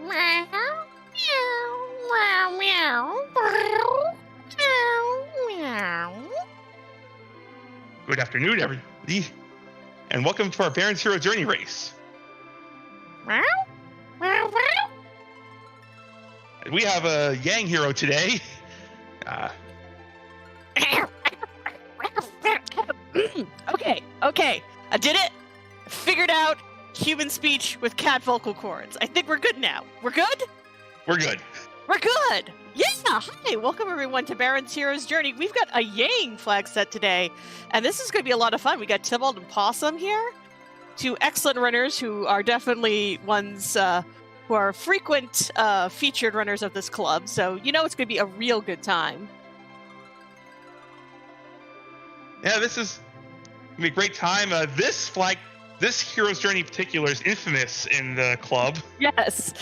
Meow, meow, meow, meow, meow. Good afternoon, everybody, and welcome to our Baron's Hero Journey race. Meow, meow, meow. We have a Yang hero today. Okay. I did it. Figured out human speech with cat vocal cords. I think we're good now. We're good? We're good. We're good. Yeah. Hi. Welcome everyone to Baron's Hero's Journey. We've got a Yang flag set today, and this is going to be a lot of fun. We got Tybalt and Possum here, two excellent runners who are definitely ones who are frequent featured runners of this club. So you know it's going to be a real good time. Yeah, this is gonna be a great time. This hero's journey in particular is infamous in the club. Yes,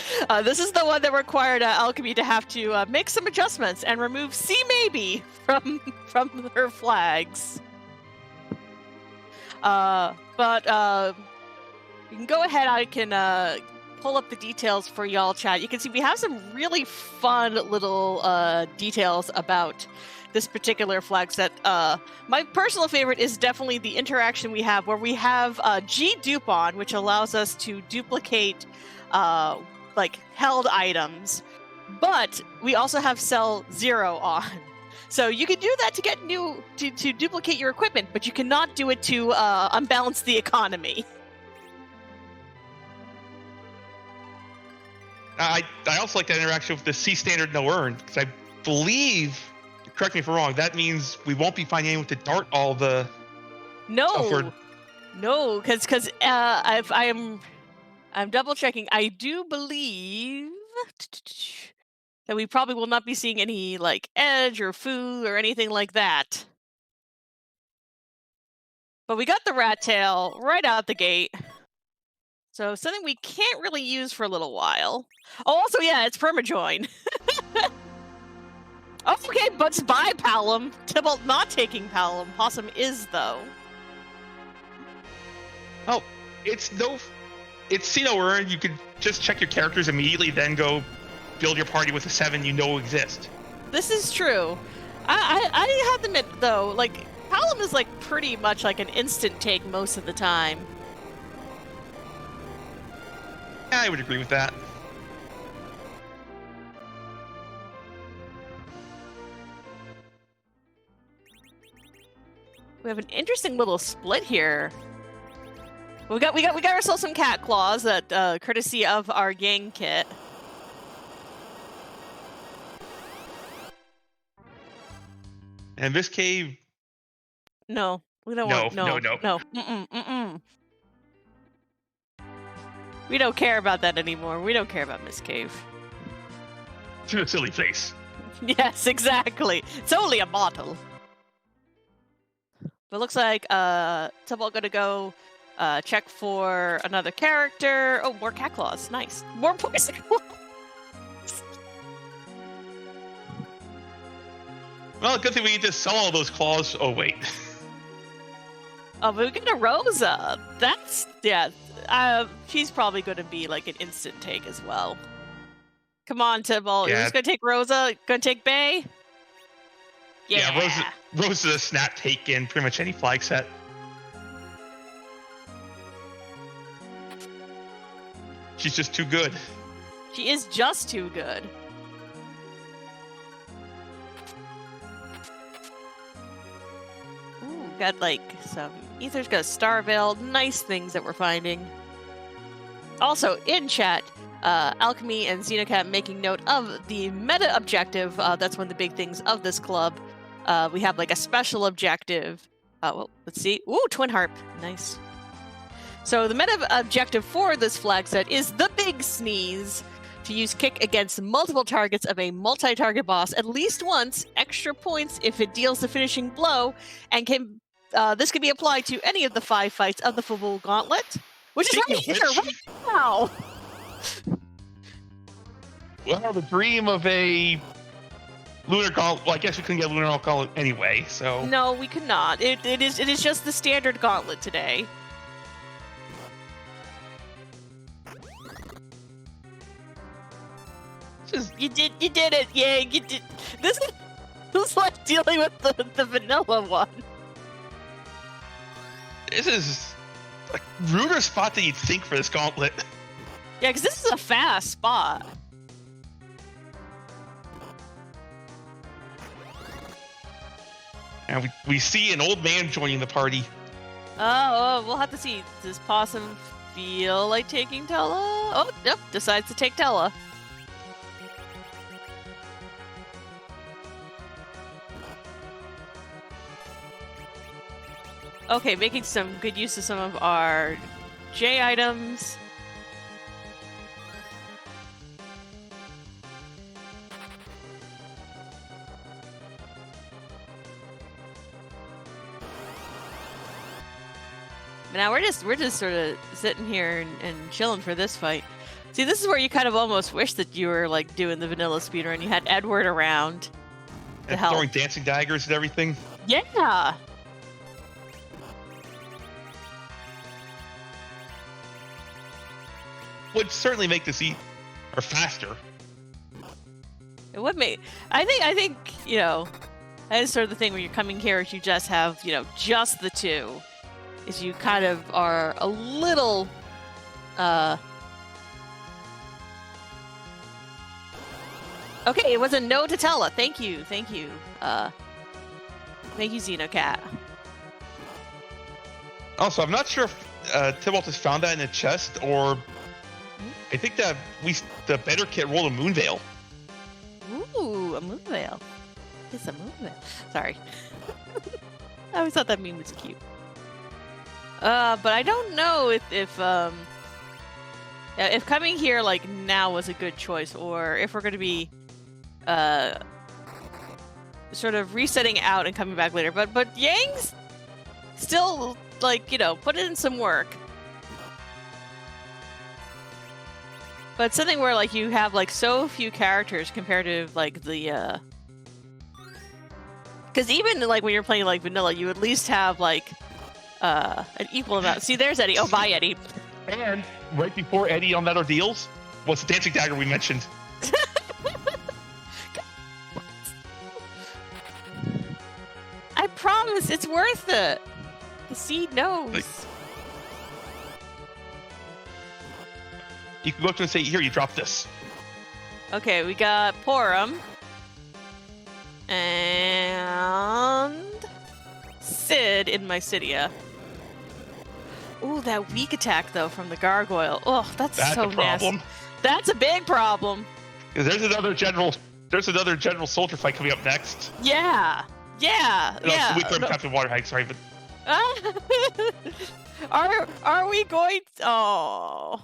this is the one that required Alchemy to have to make some adjustments and remove C maybe from her flags. But you can go ahead. I can pull up the details for y'all chat. You can see we have some really fun little details about this particular flag set. My personal favorite is definitely the interaction we have where we have G dupe on, which allows us to duplicate like held items, but we also have cell 0 on. So you can do that to get to duplicate your equipment, but you cannot do it to unbalance the economy. I also like that interaction with the C standard no earn, because I believe, correct me if I'm wrong, that means we won't be finding anyone to dart all the No, because I'm double checking. I do believe that we probably will not be seeing any like edge or food or anything like that. But we got the rat tail right out the gate, so something we can't really use for a little while. Oh, also, yeah, it's permajoin. Oh, okay, But's by Palom. Tybalt not taking Palom. Possum is, though. Oh, it's see no earn. You could just check your characters immediately, then go build your party with a 7 you know exist. This is true. I have to admit, though, like, Palom is, like, pretty much like an instant take most of the time. Yeah, I would agree with that. We have an interesting little split here. We got ourselves some cat claws that courtesy of our Yang kit. And this cave. No, we don't want no. Mm-mm. We don't care about that anymore. We don't care about Miss Cave. It's a silly face. Yes, exactly. It's only a bottle. But it looks like Tybalt gonna go check for another character. Oh, more cat claws. Nice. More poison claws. Well, good thing we can just sell all those claws. Oh, wait. Oh, but we get a Rosa. That's, yeah. She's probably gonna be like an instant take as well. Come on, Tybalt. Yeah. You're just gonna take Rosa? Gonna take Bay? Yeah, Rosa's a snap take in pretty much any flag set. She's just too good. She is just too good. Ooh, got like some Ether's got a Star Veil. Nice things that we're finding. Also, in chat, Alchemy and Xenocat making note of the meta objective. That's one of the big things of this club. We have like a special objective. Well, let's see. Ooh, Twin Harp. Nice. So the meta objective for this flag set is the Big Sneeze. To use kick against multiple targets of a multi-target boss at least once, extra points if it deals the finishing blow, and this can be applied to any of the 5 fights of the full gauntlet, which is right here, right now. Well, the dream of a lunar gauntlet. Well, I guess we couldn't get a lunar gauntlet anyway, so. No, we could not. It is just the standard gauntlet today. You did it! Yay! You did. This is like dealing with the vanilla one. This is a ruder spot than you'd think for this gauntlet. Yeah, because this is a fast spot. And we see an old man joining the party. Oh, we'll have to see. Does Possum feel like taking Tella? Oh, yep, decides to take Tella. Okay, making some good use of some of our J items. Now we're just sort of sitting here and chilling for this fight. See, this is where you kind of almost wish that you were like doing the vanilla speedrun. You had Edward around to And help. throwing dancing daggers and everything. Yeah. Would certainly make this or faster. It would make. I think you know, that is sort of the thing when you're coming here. If you just have just the two, is you kind of are a little. Okay, it was a no to Tella. Thank you. Thank you, Xenocat. Also, I'm not sure if Tybalt has found that in a chest, or I think that the better kit rolled a Moonveil. Ooh, a Moonveil. It's a Moonveil. Sorry. I always thought that meme was cute. But I don't know if coming here like now was a good choice, or if we're going to be sort of resetting out and coming back later. But Yang's still like put in some work. But something where like you have like so few characters compared to like the because even like when you're playing like vanilla, you at least have like an equal amount. See, there's Eddie. Oh, bye, Eddie. And right before Eddie on that ordeals was the dancing dagger we mentioned. I promise, it's worth it. The seed knows. Like, you can go up to him and say, "Here, you drop this." Okay, we got Porum and Sid in Mysidia. Ooh, that weak attack though from the gargoyle. Oh, that's That's so a problem. nasty. That's a big problem. 'Cause there's another general soldier fight coming up next. Yeah. No, Yeah. we put him Captain Waterhag, sorry, but Are we going? Oh,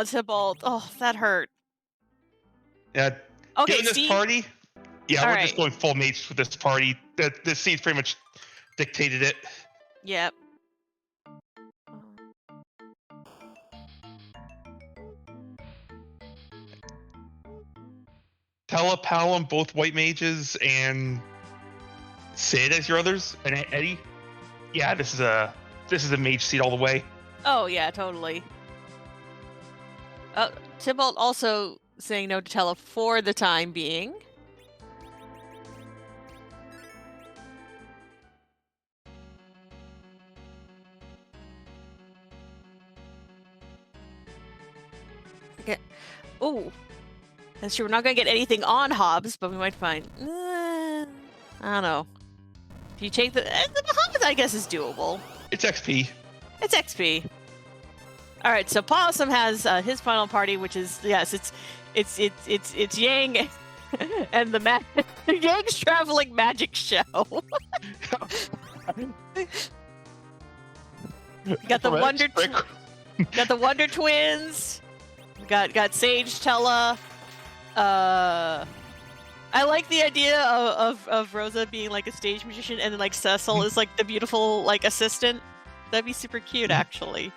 Tybalt. Oh, that hurt. yeah. Okay, Getting this Steve. party. Yeah, All we're right. just going full mage for this party. The seeds pretty much dictated it. Yep. Tella, Palom, both white mages, and Sid as your others, and Eddie. Yeah, this is a mage seed all the way. Oh yeah, totally. Tybalt also saying no to Tella for the time being. Okay. Ooh. That's true. We're not going to get anything on Hobbs, but we might find. I don't know. If you take the Hobbs, I guess is doable. It's XP. It's XP. All right, so Possum has his final party, which is it's Yang and the Yang's traveling magic show. Got the Wonder Twins. Got Sage Tella. I like the idea of Rosa being like a stage magician, and then like Cecil is like the beautiful like assistant. That'd be super cute, actually.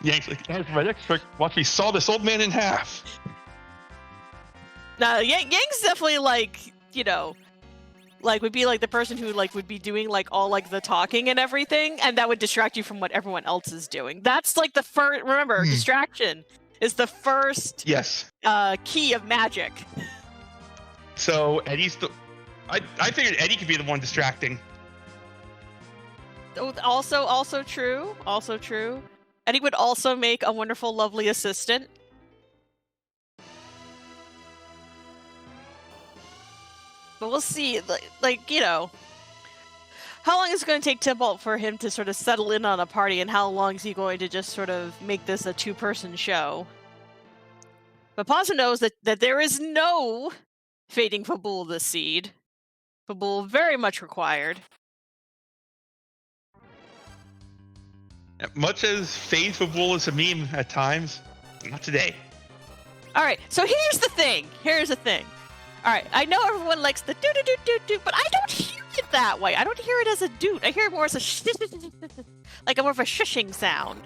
Yang's like, "That's my next trick. Watch me saw this old man in half." Now, Yang's definitely like like would be like the person who like would be doing like all like the talking and everything, and that would distract you from what everyone else is doing. That's like the first. Remember, distraction is the first Yes. key of magic. So Eddie's the. I figured Eddie could be the one distracting. Also true. Also true. And he would also make a wonderful, lovely assistant. But we'll see. Like you know, how long is it going to take Tybalt for him to sort of settle in on a party, and how long is he going to just sort of make this a two-person show? But Pazza knows that there is no fading Fabul the seed. Fabul very much required. Much as Fade Fabul is a meme at times, not today. All right, so here's the thing. All right, I know everyone likes the do, but I don't hear it that way. I don't hear it as a doot. I hear it more as a like a more of a shushing sound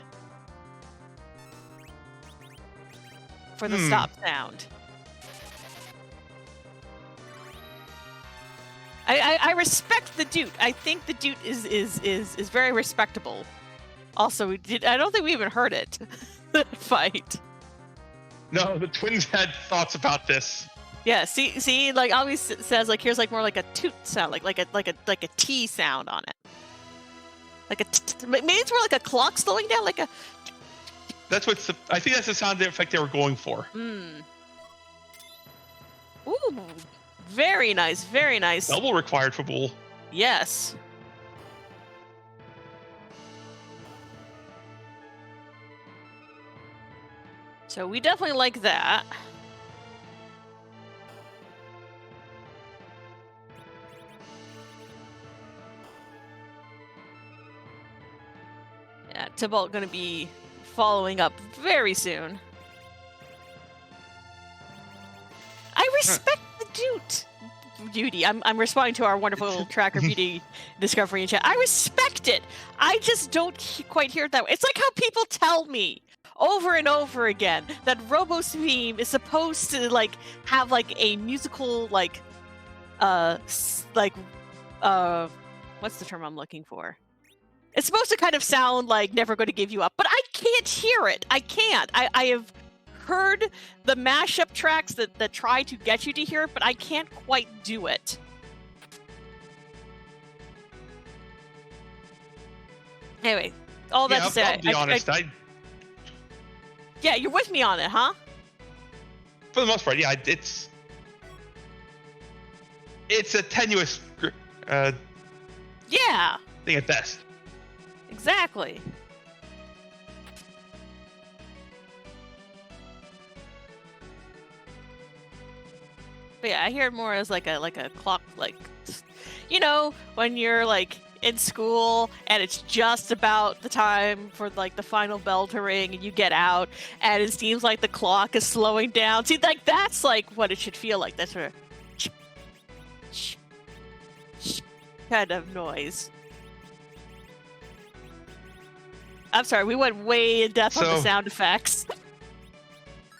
for the stop sound. I respect the doot. I think the doot is very respectable. Also, I don't think we even heard it fight. No, the twins had thoughts about this. Yeah, see, like always says like here's like more like a toot sound, like a T sound on it. Like maybe it's more like a clock slowing down, like a. That's what's. I think that's the sound effect they were going for. Ooh, very nice, very nice. Double required for Bull. Yes. So we definitely like that. Yeah, Tybalt going to be following up very soon. I respect the doot. Beauty. I'm responding to our wonderful tracker beauty discovery in chat. I respect it. I just don't quite hear it that way. It's like how people tell me over and over again that Robo's theme is supposed to like have like a musical like what's the term I'm looking for? It's supposed to kind of sound like Never Going to Give You Up, but I can't hear it. I can't. I have heard the mashup tracks that try to get you to hear it, but I can't quite do it. Anyway, all that to say, I'll be honest. Yeah, you're with me on it, huh? For the most part, yeah. It's a tenuous yeah. thing at best. Exactly. But yeah, I hear it more as like a clock, like, you know, when you're like in school and it's just about the time for like the final bell to ring and you get out and it seems like the clock is slowing down. See, like that's like what it should feel like. That sort of kind of noise. I'm sorry, we went way in depth on the sound effects.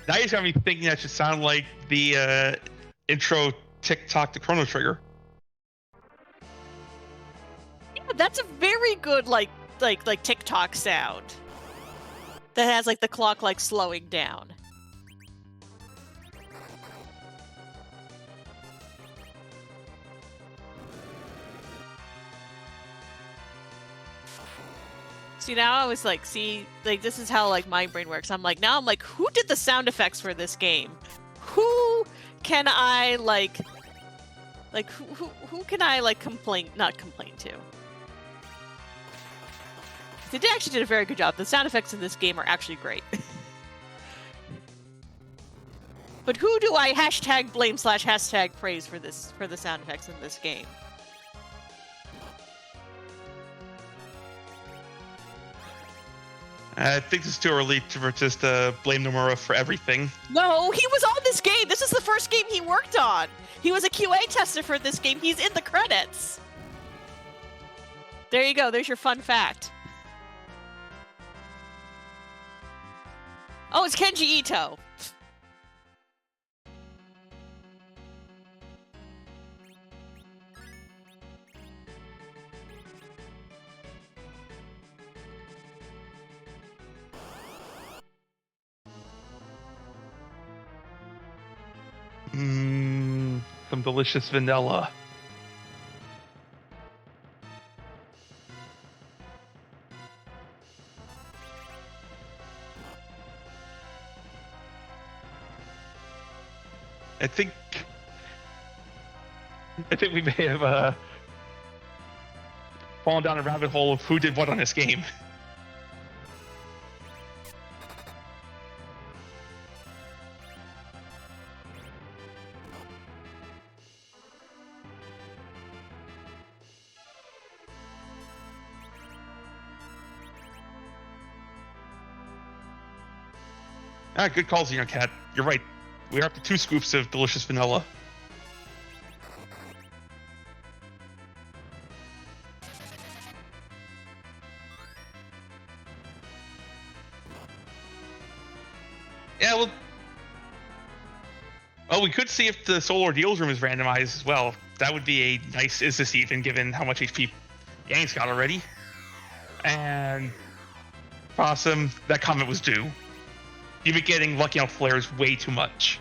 Now you're got me thinking that should sound like the intro TikTok to Chrono Trigger. Yeah, that's a very good like TikTok sound. That has like the clock like slowing down. See, now I was like, see, like this is how like my brain works. I'm like, who did the sound effects for this game? Who can I like who can I like not complain to? They actually did a very good job. The sound effects in this game are actually great. But who do I #blame / #praise for the sound effects in this game? I think it's too early to just blame Nomura for everything. No, he was on this game. This is the first game he worked on. He was a QA tester for this game. He's in the credits. There you go. There's your fun fact. Oh, it's Kenji Ito. Some delicious vanilla. I think we may have fallen down a rabbit hole of who did what on this game. Good call, Xenocat. You're right. We're up to 2 scoops of delicious vanilla. Yeah, well... Oh, we could see if the Solar Deals room is randomized as well. That would be a nice is this even, given how much HP Yang's got already. And... Awesome, that comment was due. You've been getting Lucky on flares way too much.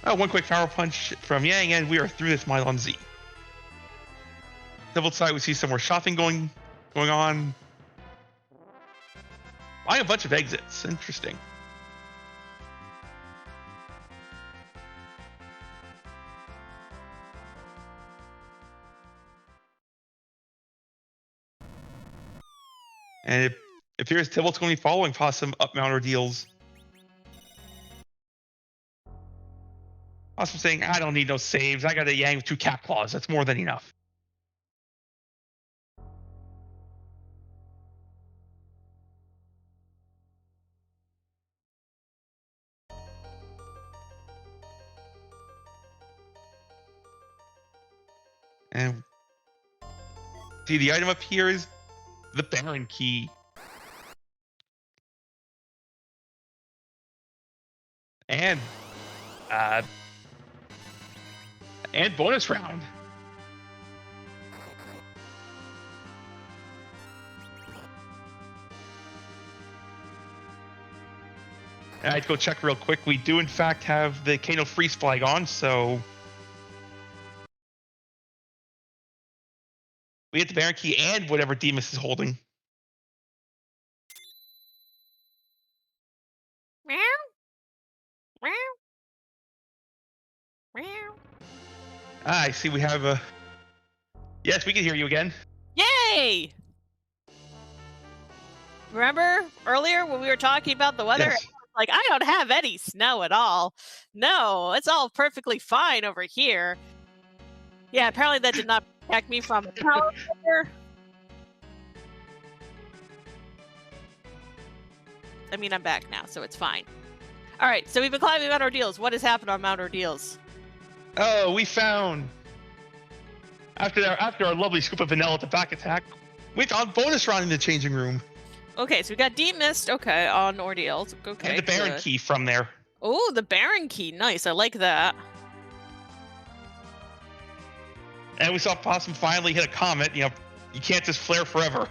Oh, one quick power punch from Yang, and we are through this mile on Z. Double side, we see some more shopping going on. Buying a bunch of exits. Interesting. And it appears Tybalt's going to be following Possum up Mount Ordeals. Possum saying, I don't need no saves. I got a Yang with 2 cap claws. That's more than enough. And see, the item up here is the Baron Key. And bonus round. And I'd go check real quick. We do in fact have the Kano Freeze flag on, so we get the Baron Key and whatever Demus is holding. Meow. Meow. Meow. I see we have a... Yes, we can hear you again. Yay! Remember earlier when we were talking about the weather? Yes. Like, I don't have any snow at all. No, it's all perfectly fine over here. Yeah, apparently that did not protect me from a power failure. I mean, I'm back now, so it's fine. All right, so we've been climbing Mount Ordeals. What has happened on Mount Ordeals? Oh, we found... After our lovely scoop of vanilla at the back attack, we found bonus round in the changing room. Okay, so we got Demist, okay, on Ordeals. Okay, And the Baron good. Key from there. Oh, the Baron Key. Nice, I like that. And we saw Possum finally hit a comet. You know, you can't just flare forever.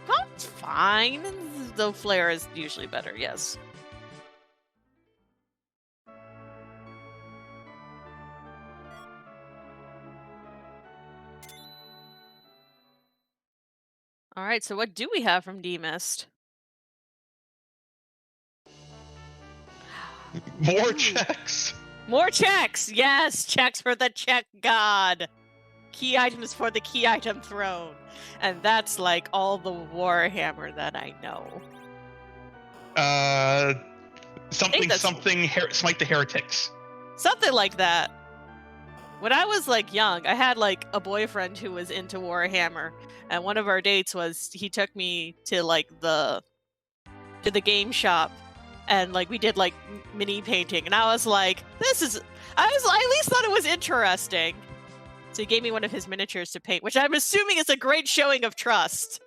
Oh, it's fine. The flare is usually better, yes. All right, so what do we have from Demist? More Ooh. checks. More checks! Yes, checks for the check god. Key items for the key item throne. And that's like all the Warhammer that I know. Something, smite the heretics. Something like that. When I was like young, I had like a boyfriend who was into Warhammer, and one of our dates was he took me to like the game shop, and like we did like mini painting, and I was like, I at least thought it was interesting. So he gave me one of his miniatures to paint, which I'm assuming is a great showing of trust.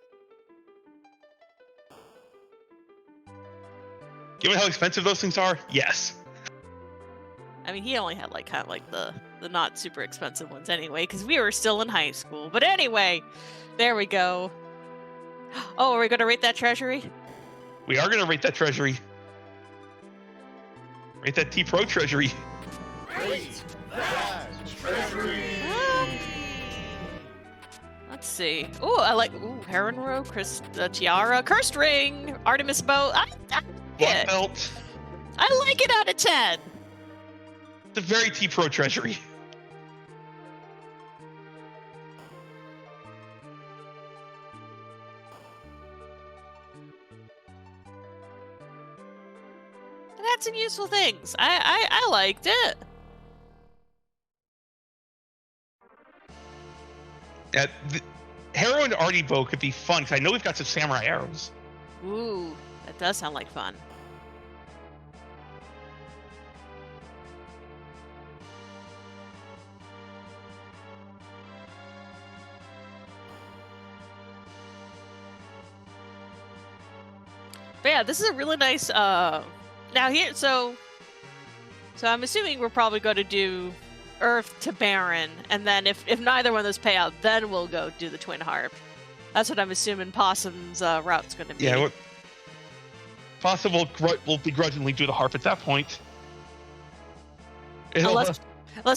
Given how expensive those things are, yes. I mean, he only had like kind of like the the not super expensive ones anyway, because we were still in high school. But anyway, there we go. Oh, are we going to rate that treasury? We are going to rate that treasury. Rate that T-Pro treasury. Rate that treasury. Let's see. Ooh, I like. Ooh, Heron Row, Tiara, Cursed Ring, Artemis Bow. I like Black it. belt. I like it out of 10. The very T-Pro treasury. It had some useful things. I liked it. Harrow and Artie bow could be fun because I know we've got some samurai arrows. Ooh, that does sound like fun. But yeah, this is a really nice. Now here, so I'm assuming we're probably going to do Earth to Baron, and then if neither one of those pay out, then we'll go do the Twin Harp. That's what I'm assuming Possum's route's going to be. Yeah, Possum will begrudgingly do the harp at that point. Unless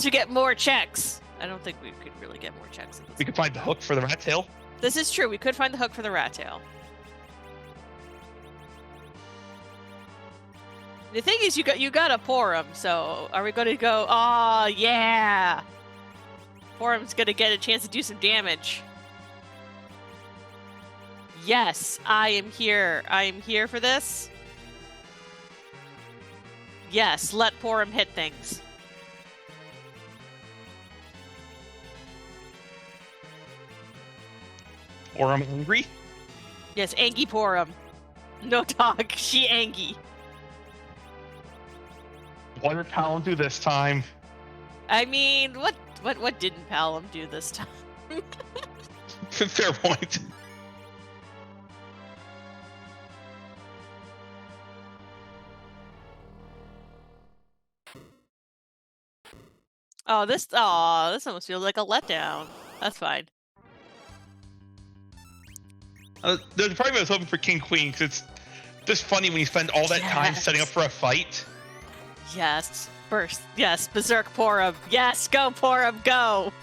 we get more checks. I don't think we could really get more checks. We could find the hook for the rat tail. This is true. We could find the hook for the rat tail. The thing is, you got a Porum, so are we going to go? Oh yeah, Porum's going to get a chance to do some damage. Yes, I am here. I am here for this. Yes, let Porum hit things. Or I'm angry. Yes, Angie Porum. No talk. She Angie. What did Palom do this time? I mean, what didn't Palom do this time? Fair point. Oh, this almost feels like a letdown. That's fine. The part I was hoping for King Queen because it's just funny when you spend all that time setting up for a fight. Yes, burst. Yes, Berserk Porum. Yes, go Porum, go.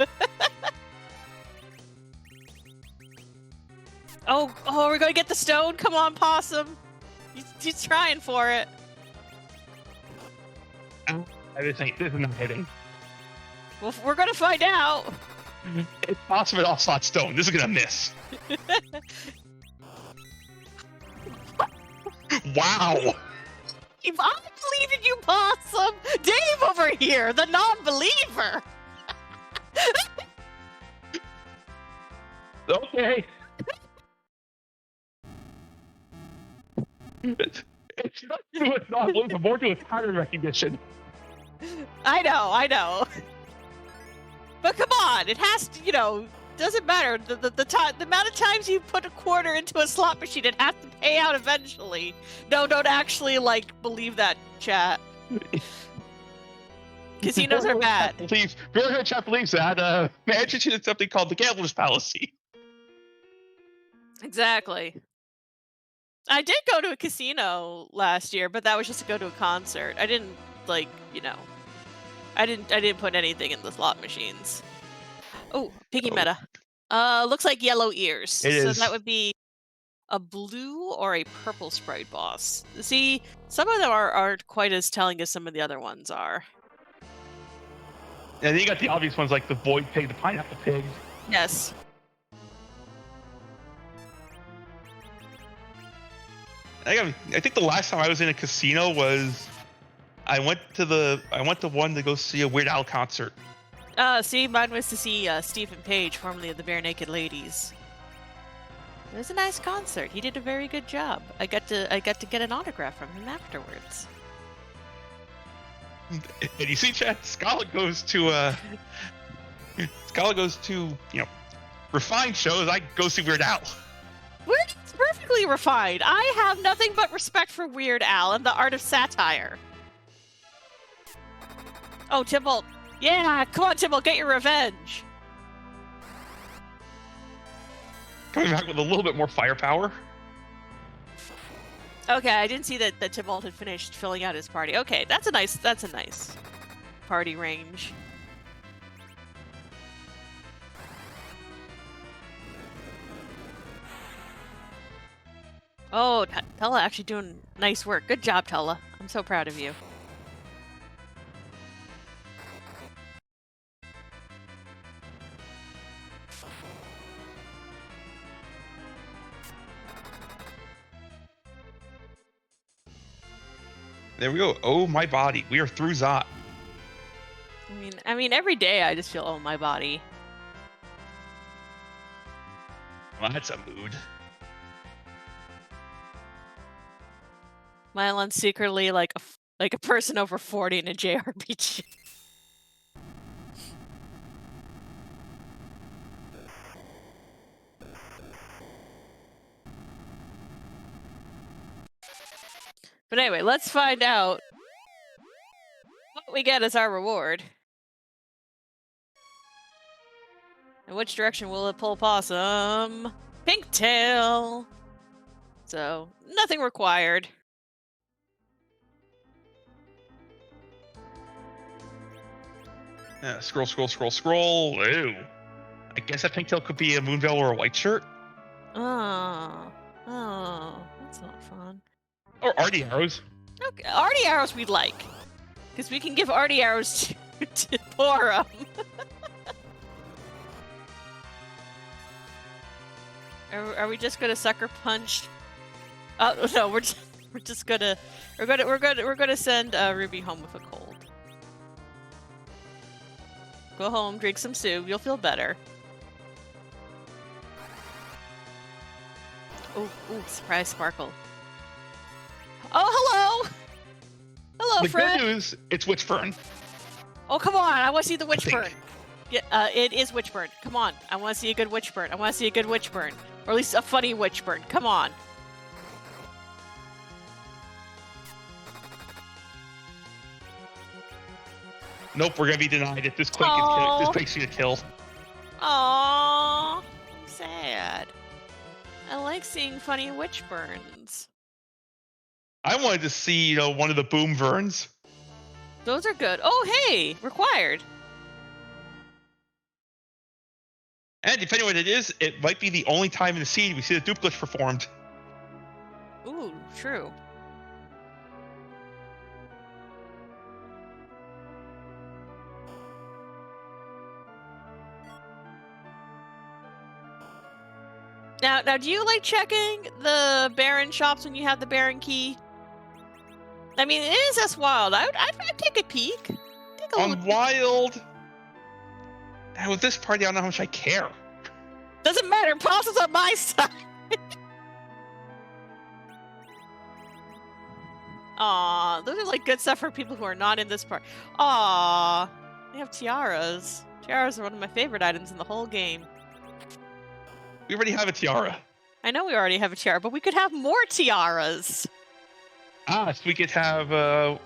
oh, we're gonna get the stone. Come on, Possum. He's trying for it. This is not hitting. Well, we're gonna find out. It's Possum and Ocelot Stone. This is gonna miss. Wow. I believe in you, Possum. Dave over here, the non-believer. Okay. It's not to a non-believer, but more to a pattern recognition. I know. But come on, it has to, doesn't matter. The amount of times you put a quarter into a slot machine, it has to pay out eventually. No, don't actually, believe that, chat. Casinos are bad. Your chat believes that. May I introduce you to something called the Gambler's Fallacy. Exactly. I did go to a casino last year, but that was just to go to a concert. I didn't, I didn't put anything in the slot machines. Oh, piggy meta. Looks like yellow ears. So that would be a blue or a purple sprite boss. See, some of them aren't quite as telling as some of the other ones are. And then you got the obvious ones like the void pig, the pineapple pig. Yes. I think the last time I was in a casino was I went to one to go see a Weird Al concert. See, mine was to see Stephen Page, formerly of the Bare Naked Ladies. It was a nice concert. He did a very good job. I got to get an autograph from him afterwards. And you see, Chad, Scala goes to refined shows. I go see Weird Al. Weird Al's perfectly refined. I have nothing but respect for Weird Al and the art of satire. Oh, Tybalt, Yeah, come on, Tibble, get your revenge. Coming back with a little bit more firepower. Okay, I didn't see that Tybalt had finished filling out his party. Okay, that's a nice party range. Oh, Tella actually doing nice work. Good job, Tella. I'm so proud of you. There we go. Oh, my body. We are through Zot. I mean, every day I just feel, oh, my body. Well, that's a mood. Mylon's secretly like a person over 40 in a JRPG. But anyway, let's find out what we get as our reward. And which direction will it pull Possum? Pink tail! So, nothing required. Scroll. Ew. I guess that pink tail could be a Moonveil or a white shirt. Oh, that's not fun. Or arty arrows. Okay, arty arrows we'd like. Because we can give arty arrows to Porum. Are we just gonna sucker punch? Oh no, we're gonna send Ruby home with a cold. Go home, drink some soup. You'll feel better. Ooh, surprise sparkle. Oh, hello! Hello, friend! The good news, it's Witchburn. Oh, come on! I want to see the Witchburn. Yeah, it is Witchburn. Come on. I want to see a good Witchburn. I want to see a good Witchburn. Or at least a funny Witchburn. Come on. Nope, we're gonna be denied it. This Quake is kill. This Quake's gonna kill. Aww. Sad. I like seeing funny Witchburns. I wanted to see, one of the Boom Verns. Those are good. Oh, hey! Required. And depending on what it is, it might be the only time in the seed we see the dupe glitch performed. Ooh, true. Now, do you like checking the Baron shops when you have the Baron key? I mean, it is as wild. I'd take a peek. Take a look. On Wild. And with this party, I don't know how much I care. Doesn't matter. Possum's on my side. Aw, those are like good stuff for people who are not in this part. Aw, they have tiaras. Tiaras are one of my favorite items in the whole game. We already have a tiara. I know we already have a tiara, but we could have more tiaras. So we could have our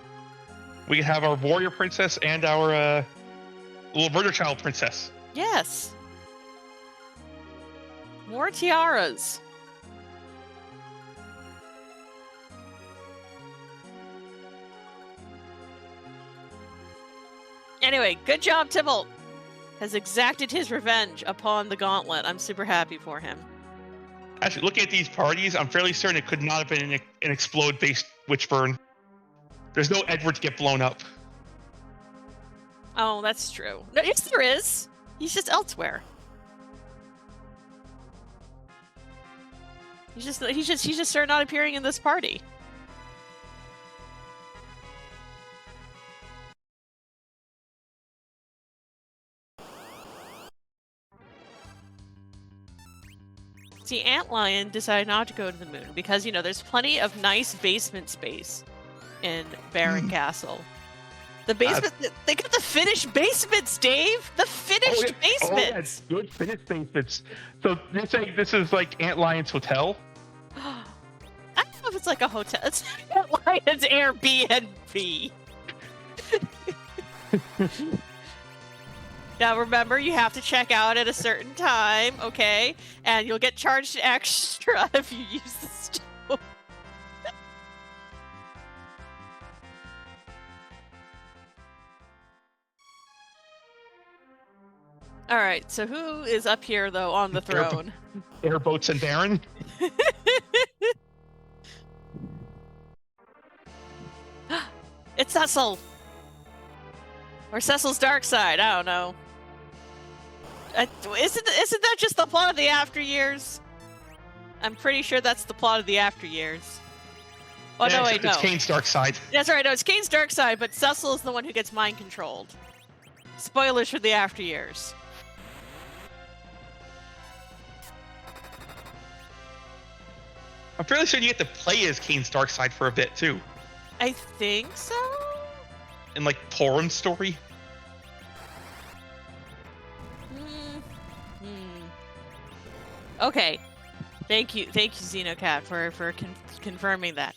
warrior princess and our little murder child princess. Yes. More tiaras. Anyway, good job, Tybalt. Has exacted his revenge upon the gauntlet. I'm super happy for him. Actually, looking at these parties, I'm fairly certain it could not have been an explode-based Witchburn. There's no Edward to get blown up. Oh, that's true. No, yes, there is. He's just elsewhere. He's just started not appearing in this party. See, Ant Lion decided not to go to the moon because, there's plenty of nice basement space in Baron Castle. The basement, they got the finished basements, Dave! The finished basements! Oh, yes, good finished basements. So you're saying this is like Ant Lion's hotel? I don't know if it's like a hotel. It's Ant Lion's Airbnb. Now remember, you have to check out at a certain time, okay? And you'll get charged extra if you use the stove. All right, so who is up here though on the throne? Airboats and Baron. It's Cecil. Or Cecil's dark side, I don't know. Isn't that just the plot of the After Years? I'm pretty sure that's the plot of the After Years. Oh, yeah, no, wait, no. It's Kane's dark side. That's right, no, it's Kane's dark side, but Cecil is the one who gets mind controlled. Spoilers for the After Years. I'm fairly sure you get to play as Kane's dark side for a bit too. I think so? In like Torum's story. Okay. Thank you, Xenocat, for confirming that.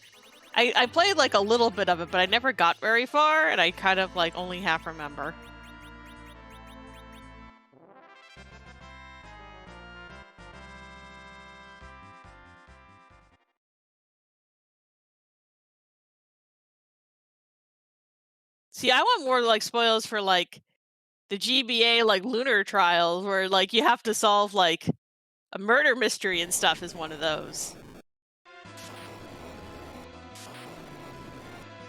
I played like a little bit of it, but I never got very far, and I kind of like only half remember. See, I want more like spoilers for like the GBA like lunar trials where like you have to solve like a murder mystery and stuff is one of those.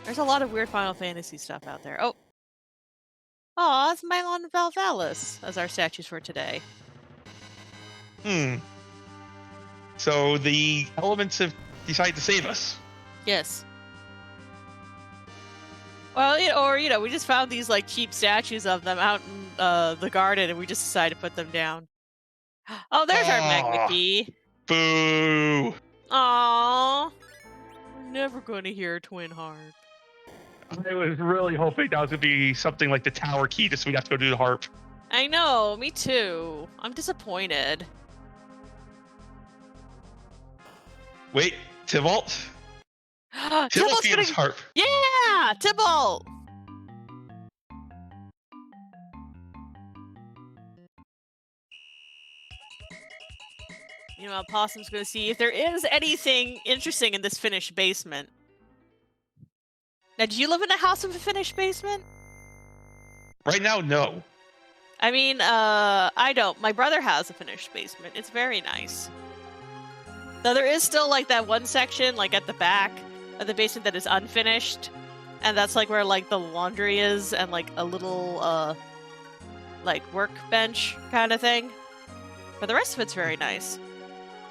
There's a lot of weird Final Fantasy stuff out there. Oh. Aw, it's Mylon and Valvalis as our statues for today. So the elements have decided to save us. Yes. Well, we just found these like cheap statues of them out in the garden, and we just decided to put them down. Oh, there's our Magna Key. Boo! Aww. I'm never going to hear a twin harp. I was really hoping that was going to be something like the tower key, just so we got to go do the harp. I know, me too. I'm disappointed. Wait, Tybalt? Tybalt's gave us harp. Yeah, Tybalt. You know, Possum's going to see if there is anything interesting in this finished basement. Now, do you live in a house with a finished basement? Right now, no. I mean, I don't. My brother has a finished basement. It's very nice. Though there is still, like, that one section, like, at the back of the basement that is unfinished. And that's, like, where, like, the laundry is and, like, a little, like, workbench kind of thing. But the rest of it's very nice.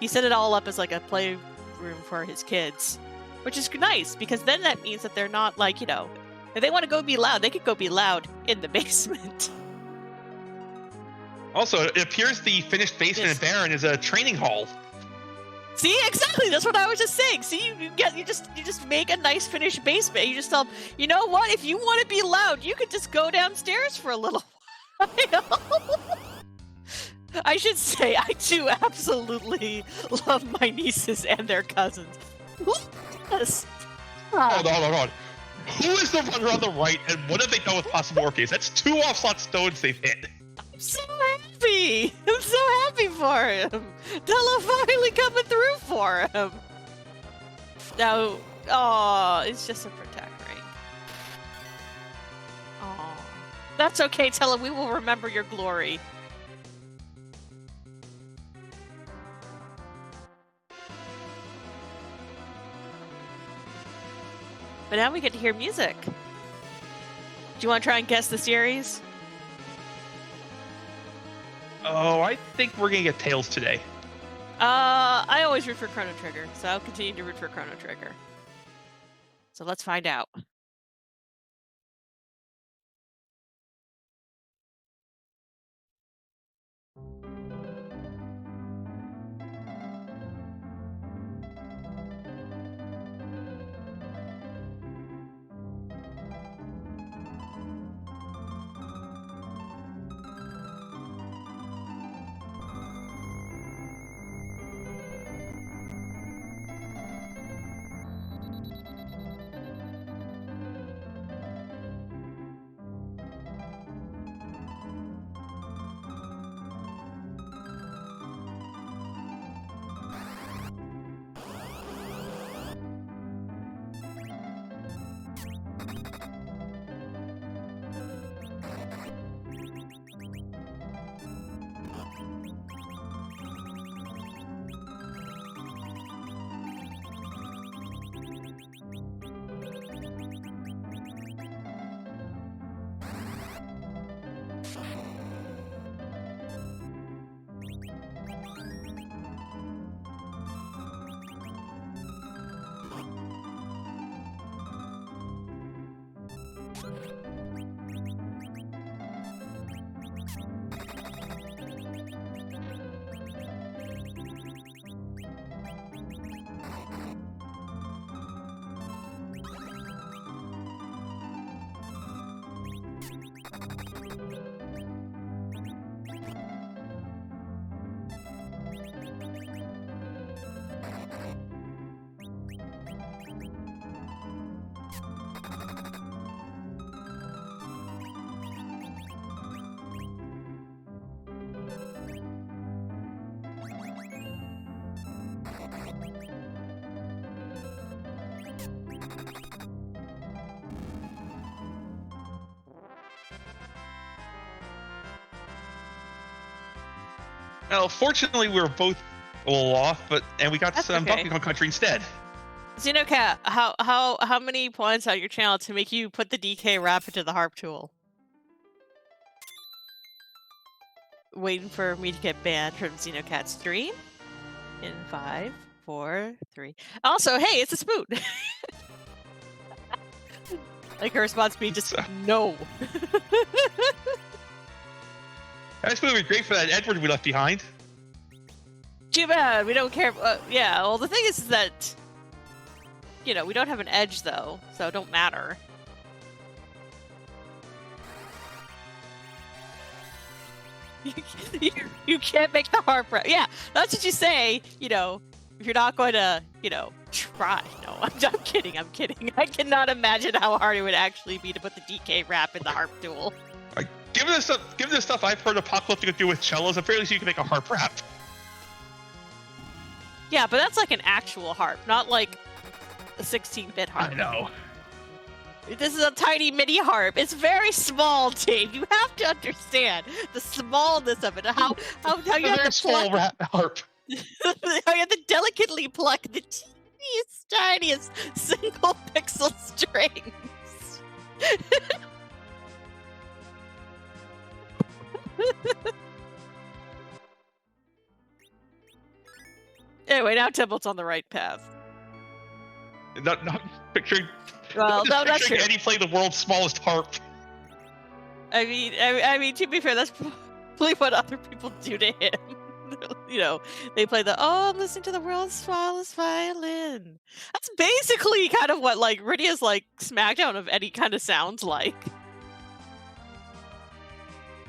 He set it all up as, like, a playroom for his kids. Which is nice, because then that means that they're not, like, you know, if they want to go be loud, they could go be loud in the basement. Also, it appears the finished basement at Baron is a training hall. See, exactly. That's what I was just saying. See, you just make a nice finished basement. You just tell them, you know what? If you want to be loud, you could just go downstairs for a little while. I should say, I too absolutely love my nieces and their cousins. Yes. Hold on. Who is the runner on the right, and what have they done with possible Orpheus? That's 2 off-slot stones they've hit. I'm so happy! I'm so happy for him! Della finally coming through for him! No, it's just a protect ring. That's okay, Tella, we will remember your glory. But now we get to hear music. Do you want to try and guess the series? Oh, I think we're going to get Tails today. I always root for Chrono Trigger, so I'll continue to root for Chrono Trigger. So let's find out. Well, fortunately, we were both a little off, and we got That's some okay. Donkey Kong Country instead. Xenocat, how many points on your channel to make you put the DK wrap into the harp tool? Waiting for me to get banned from Xenocat's stream in 5, 4, 3. Also, hey, it's a spoon. Like her response being just no. That spoon would be great for that Edward we left behind. Too bad we don't care. Yeah, well, the thing is that, you know, we don't have an edge though, so it don't matter. You can't make the harp right. Yeah, that's what you say. You know, if you're not going to, you know, try. No, I'm kidding. I'm kidding. I cannot imagine how hard it would actually be to put the DK wrap in the harp tool. Given the stuff I've heard Apocalyptic could do with cellos, I'm fairly sure you can make a harp wrap. Yeah, but that's like an actual harp, not like a 16-bit harp. I know. This is a tiny mini harp. It's very small, Dave. You have to understand the smallness of it. How you have to small harp. how you have to delicately pluck the teeniest, tiniest single pixel strings. Anyway, now Temple's on the right path. Not picturing. Well, no, that's true. Eddie play the world's smallest harp. I mean, to be fair, that's probably what other people do to him. You know, they play the I'm listening to the world's smallest violin. That's basically kind of what like Rydia's like SmackDown of Eddie kind of sounds like.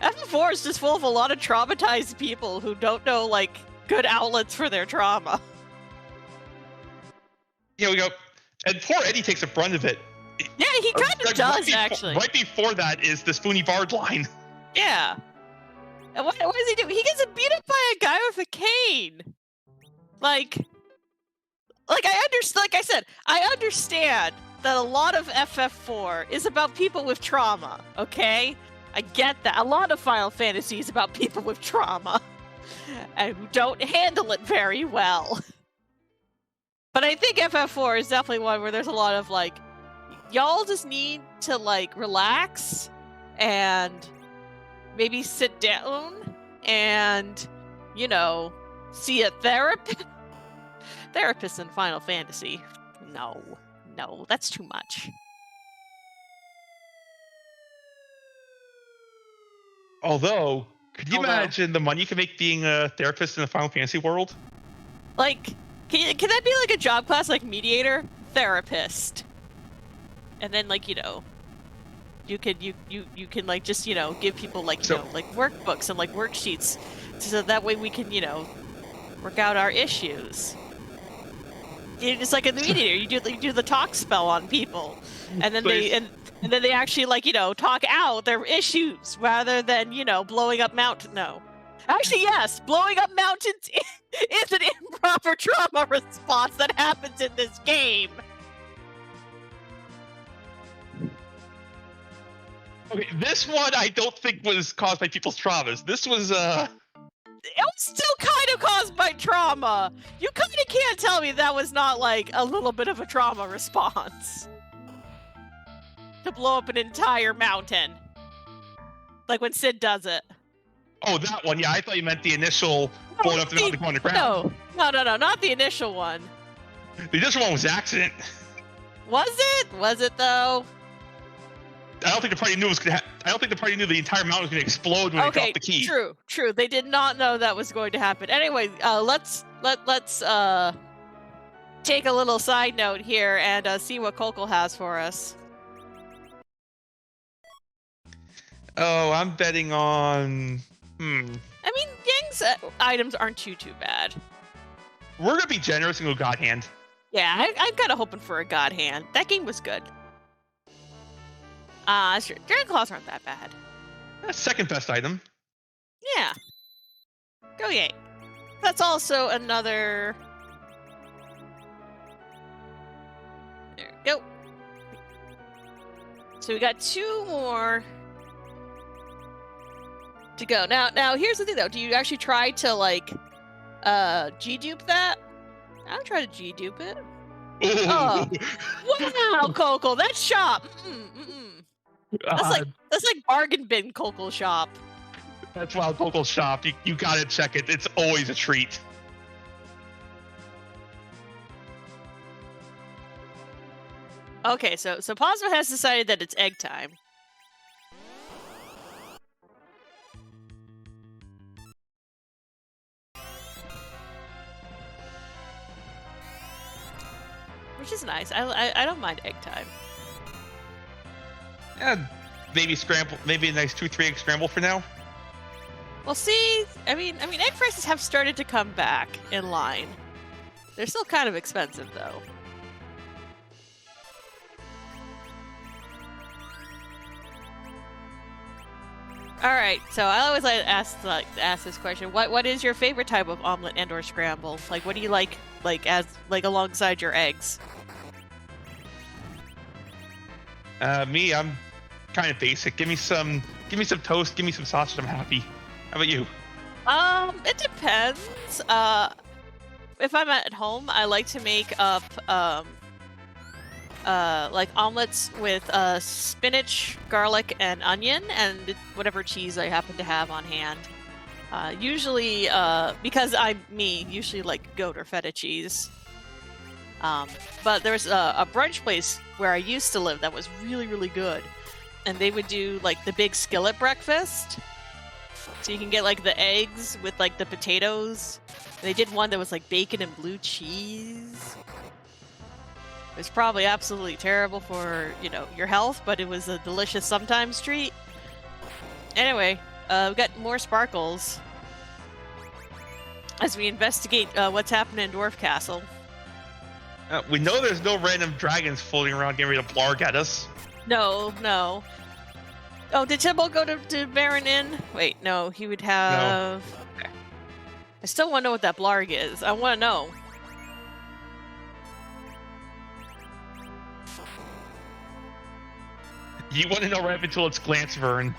FF4 is just full of a lot of traumatized people who don't know like good outlets for their trauma. Yeah, we go. And poor Eddie takes the brunt of it. Yeah, he kind of does, actually. Right before that is the Spoony Bard line. Yeah. And what does he do? He gets beat up by a guy with a cane. Like I said, I understand that a lot of FF4 is about people with trauma, okay? I get that. A lot of Final Fantasy is about people with trauma. And who don't handle it very well. But I think FF4 is definitely one where there's a lot of like, y'all just need to like relax and maybe sit down and, you know, see a therapist. Therapist in Final Fantasy. No, that's too much. Although, could you imagine the money you can make being a therapist in the Final Fantasy world? Like, can that be like a job class, like mediator, therapist, and then like you know, you can like just you know give people like you know like workbooks and like worksheets, so that way we can you know work out our issues. You're just like in the mediator, you do the talk spell on people, and then then they actually like you know talk out their issues rather than you know blowing up mountains. No. Actually, yes, blowing up mountains is an improper trauma response that happens in this game. Okay, this one I don't think was caused by people's traumas. This was, It was still kind of caused by trauma. You kind of can't tell me that was not, like, a little bit of a trauma response. To blow up an entire mountain. Like when Sid does it. Oh, that one. Yeah, I thought you meant the initial blowing up the mountain going to ground. No, not the initial one. The initial one was accident. Was it? Was it though? I don't think the party knew it was gonna. I don't think the party knew the entire mountain was gonna explode when they Okay, dropped the key. true. They did not know that was going to happen. Anyway, let's take a little side note here and see what Kokol has for us. Oh, I'm betting on. I mean, Yang's items aren't too bad. We're gonna be generous and go God Hand. Yeah, I'm kind of hoping for a God Hand. That game was good. Sure. Dragon Claws aren't that bad. Second best item. Yeah. Go Yang. That's also another. There we go. So we got 2 more to go. Now here's the thing though. Do you actually try to like G-dupe that? I'll try to G-dupe it. Oh. Wow, Kokol, that's shop. That's like bargain bin Kokol shop. That's Wild Kokol's shop. You gotta check it. It's always a treat. Okay, so Posma has decided that it's egg time. Which is nice. I don't mind egg time. Yeah, maybe scramble. Maybe a nice 2-3 egg scramble for now. Well, see, I mean, egg prices have started to come back in line. They're still kind of expensive, though. All right, so I always like to ask this question: what is your favorite type of omelet and/or scramble? Like, what do you like as alongside your eggs? Me, I'm kind of basic. Give me some toast. Give me some sausage. I'm happy. How about you? It depends. If I'm at home, I like to make up like omelets with spinach, garlic, and onion, and whatever cheese I happen to have on hand. Usually, because usually like goat or feta cheese. But there's a brunch place where I used to live that was really, really good. And they would do like the big skillet breakfast. So you can get like the eggs with like the potatoes. They did one that was like bacon and blue cheese. It was probably absolutely terrible for, your health, but it was a delicious sometimes treat. Anyway, we got more sparkles as we investigate what's happening in Dwarf Castle. We know there's no random dragons floating around getting ready to blarg at us. No. Oh, did Timbo go to Baron Inn? Wait, no, he would have... No. Okay. I still want to know what that blarg is. I want to know. You want to know right up until it's Glance Vern.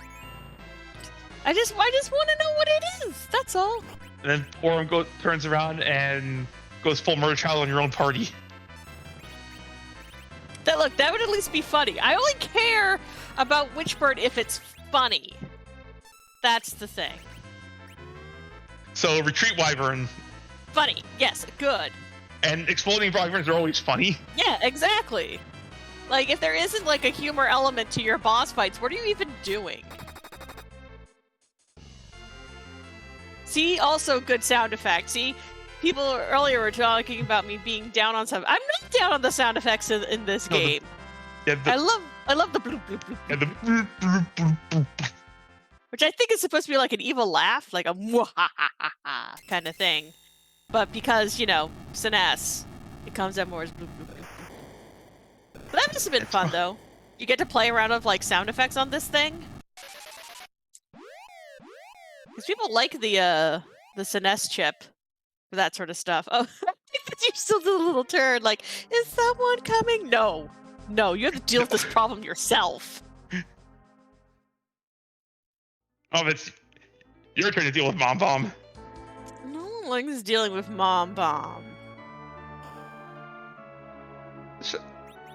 I just want to know what it is. That's all. And then Orem turns around and goes full murder child on your own party. That would at least be funny. I only care about Witchbird if it's funny. That's the thing. So Retreat Wyvern. Funny. Yes, good. And Exploding Wyverns are always funny. Yeah, exactly. Like, if there isn't like a humor element to your boss fights, what are you even doing? See, also good sound effects. See, people earlier were talking about me being down on some. I'm not down on the sound effects in this game. I love the bloop bloop bloop. Yeah, the bloop, bloop, bloop, bloop. Which I think is supposed to be like an evil laugh, like a mwahahaha kind of thing. But because, Sinesse, it comes out more as bloop bloop bloop. But that must have been fun though. You get to play around with like sound effects on this thing. Because people like the Sinesse chip for that sort of stuff. Oh, you still do the little turn. Like, is someone coming? No, you have to deal with this problem yourself. Oh, it's your turn to deal with Mom Bomb. No one likes dealing with Mom Bomb.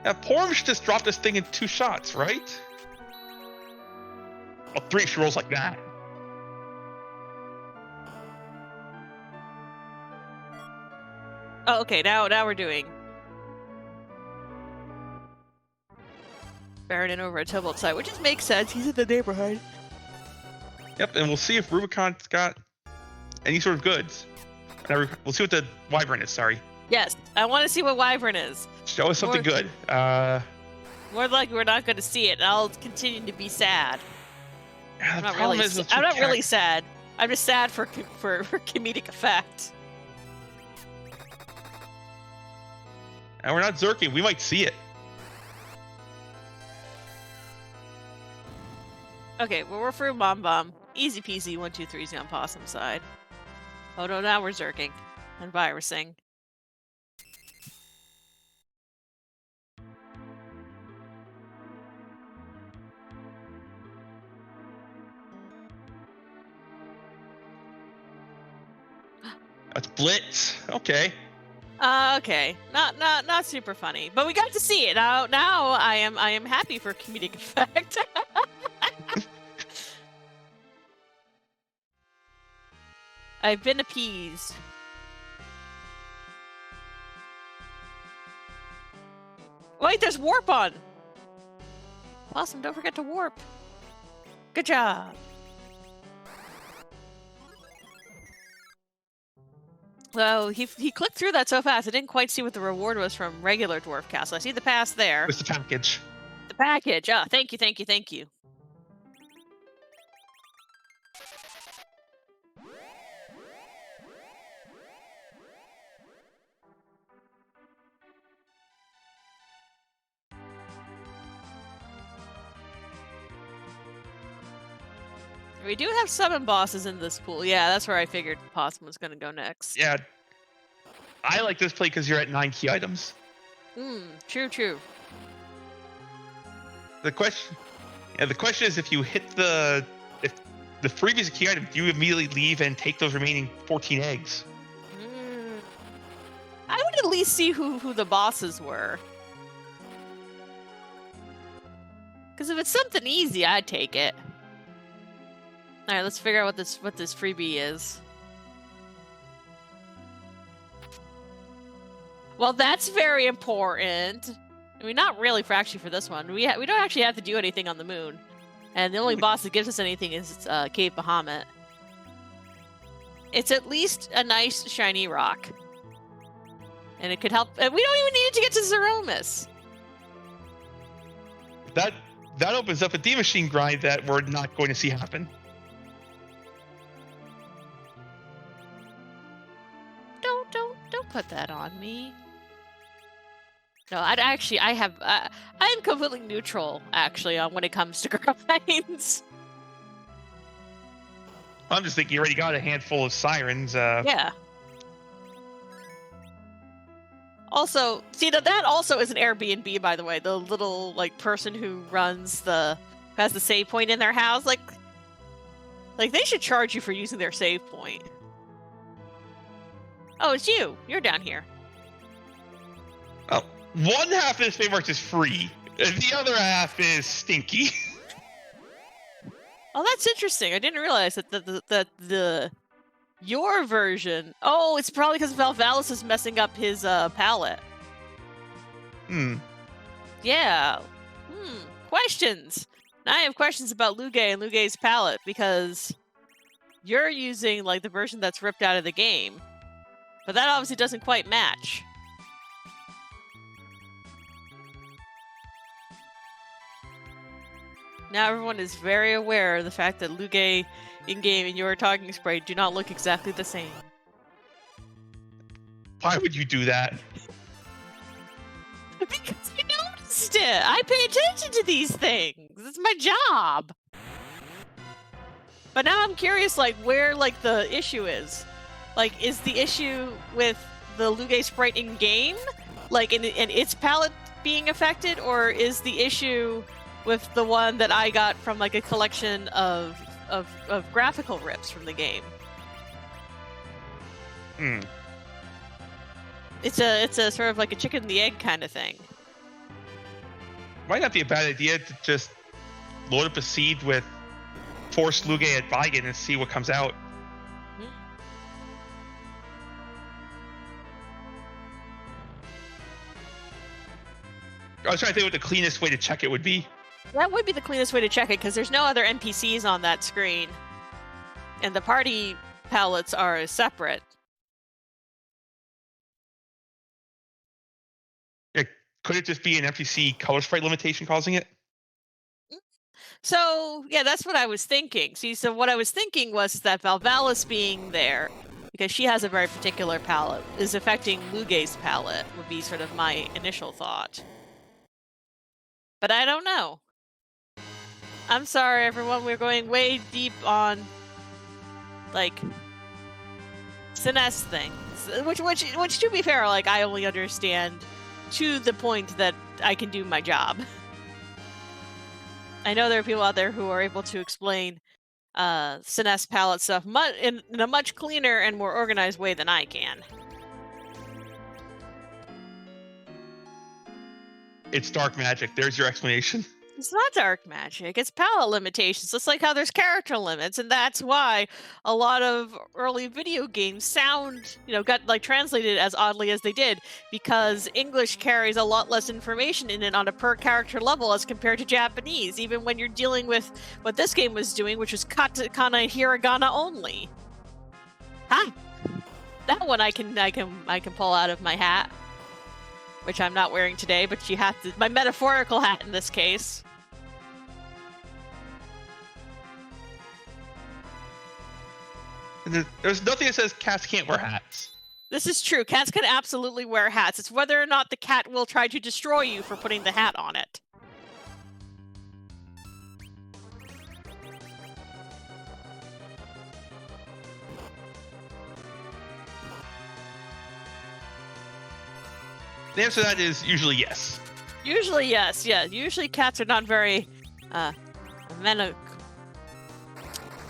Porm should just drop this thing in 2 shots, right? Well, 3 she rolls like that. Oh, okay, now we're doing. Baronin over at Tybalt's side, which just makes sense. He's in the neighborhood. Yep, and we'll see if Rubicon's got any sort of goods. We'll see what the Wyvern is, sorry. Yes, I want to see what Wyvern is. Show us something good. More likely we're not going to see it, and I'll continue to be sad. I'm not really sad. I'm just sad for comedic effect. And we're not Zerking. We might see it. Okay, well, we're through Bomb Bomb. Easy peasy, 1, 2, 3's on Possum side. Oh no, now we're Zerking and virusing. That's Blitz. Okay. Okay, not super funny, but we got to see it. Now I am happy for comedic effect. I've been appeased. Wait, there's warp on. Awesome! Don't forget to warp. Good job. Well, he clicked through that so fast, I didn't quite see what the reward was from regular Dwarf Castle. I see the pass there. It's the package. The package. Ah, thank you. We do have summon bosses in this pool. Yeah, that's where I figured Possum was going to go next. Yeah. I like this play because you're at 9 key items. True. The question is if you hit the previous key item, do you immediately leave and take those remaining 14 eggs? I would at least see who the bosses were. Because if it's something easy, I'd take it. All right, let's figure out what this freebie is. Well, that's very important. I mean, not really for this one. We don't actually have to do anything on the moon, and the only boss that gives us anything is Cave Bahamut. It's at least a nice shiny rock, and it could help. And we don't even need it to get to Zeromus. That opens up a D machine grind that we're not going to see happen. Don't put that on me. No, I am completely neutral, actually, on when it comes to grinds. I'm just thinking you already got a handful of sirens. Yeah. Also, see, that also is an Airbnb, by the way. The little, person who has the save point in their house. Like they should charge you for using their save point. Oh, it's you. You're down here. Oh, one half of this Baymarks is free. The other half is stinky. Oh, that's interesting. I didn't realize that your version. Oh, it's probably because Valvalis is messing up his palette. Yeah. Questions. Now I have questions about Lugay and Lugay's palette because you're using the version that's ripped out of the game. But that obviously doesn't quite match. Now everyone is very aware of the fact that Lugay in-game and your talking spray do not look exactly the same. Why would you do that? Because I noticed it! I pay attention to these things! It's my job! But now I'm curious, where, the issue is. Is the issue with the Lugay sprite in-game? In its palette being affected? Or is the issue with the one that I got from, a collection of graphical rips from the game? It's a sort of a chicken and the egg kind of thing. Might not be a bad idea to just load up a seed with Force Lugay at Vigan and see what comes out. I was trying to think what the cleanest way to check it would be. That would be the cleanest way to check it, because there's no other NPCs on that screen. And the party palettes are separate. Yeah, could it just be an NPC color sprite limitation causing it? So, yeah, that's what I was thinking. See, so what I was thinking was that Valvalis being there, because she has a very particular palette, is affecting Luge's palette, would be sort of my initial thought. But I don't know. I'm sorry, everyone. We're going way deep on, like, Sinest things. Which, to be fair, like, I only understand to the point that I can do my job. I know there are people out there who are able to explain Sinest palette stuff in a much cleaner and more organized way than I can. It's dark magic. There's your explanation. It's not dark magic. It's palette limitations. It's like how there's character limits, and that's why a lot of early video games sound, got like translated as oddly as they did, because English carries a lot less information in it on a per character level as compared to Japanese, even when you're dealing with what this game was doing, which was katakana hiragana only. Huh. That one I can pull out of my hat, which I'm not wearing today, but you have to, my metaphorical hat in this case. And there's nothing that says cats can't wear hats. This is true. Cats can absolutely wear hats. It's whether or not the cat will try to destroy you for putting the hat on it. The answer to that is usually yes. Usually yes, yeah. Usually cats are not very sometimes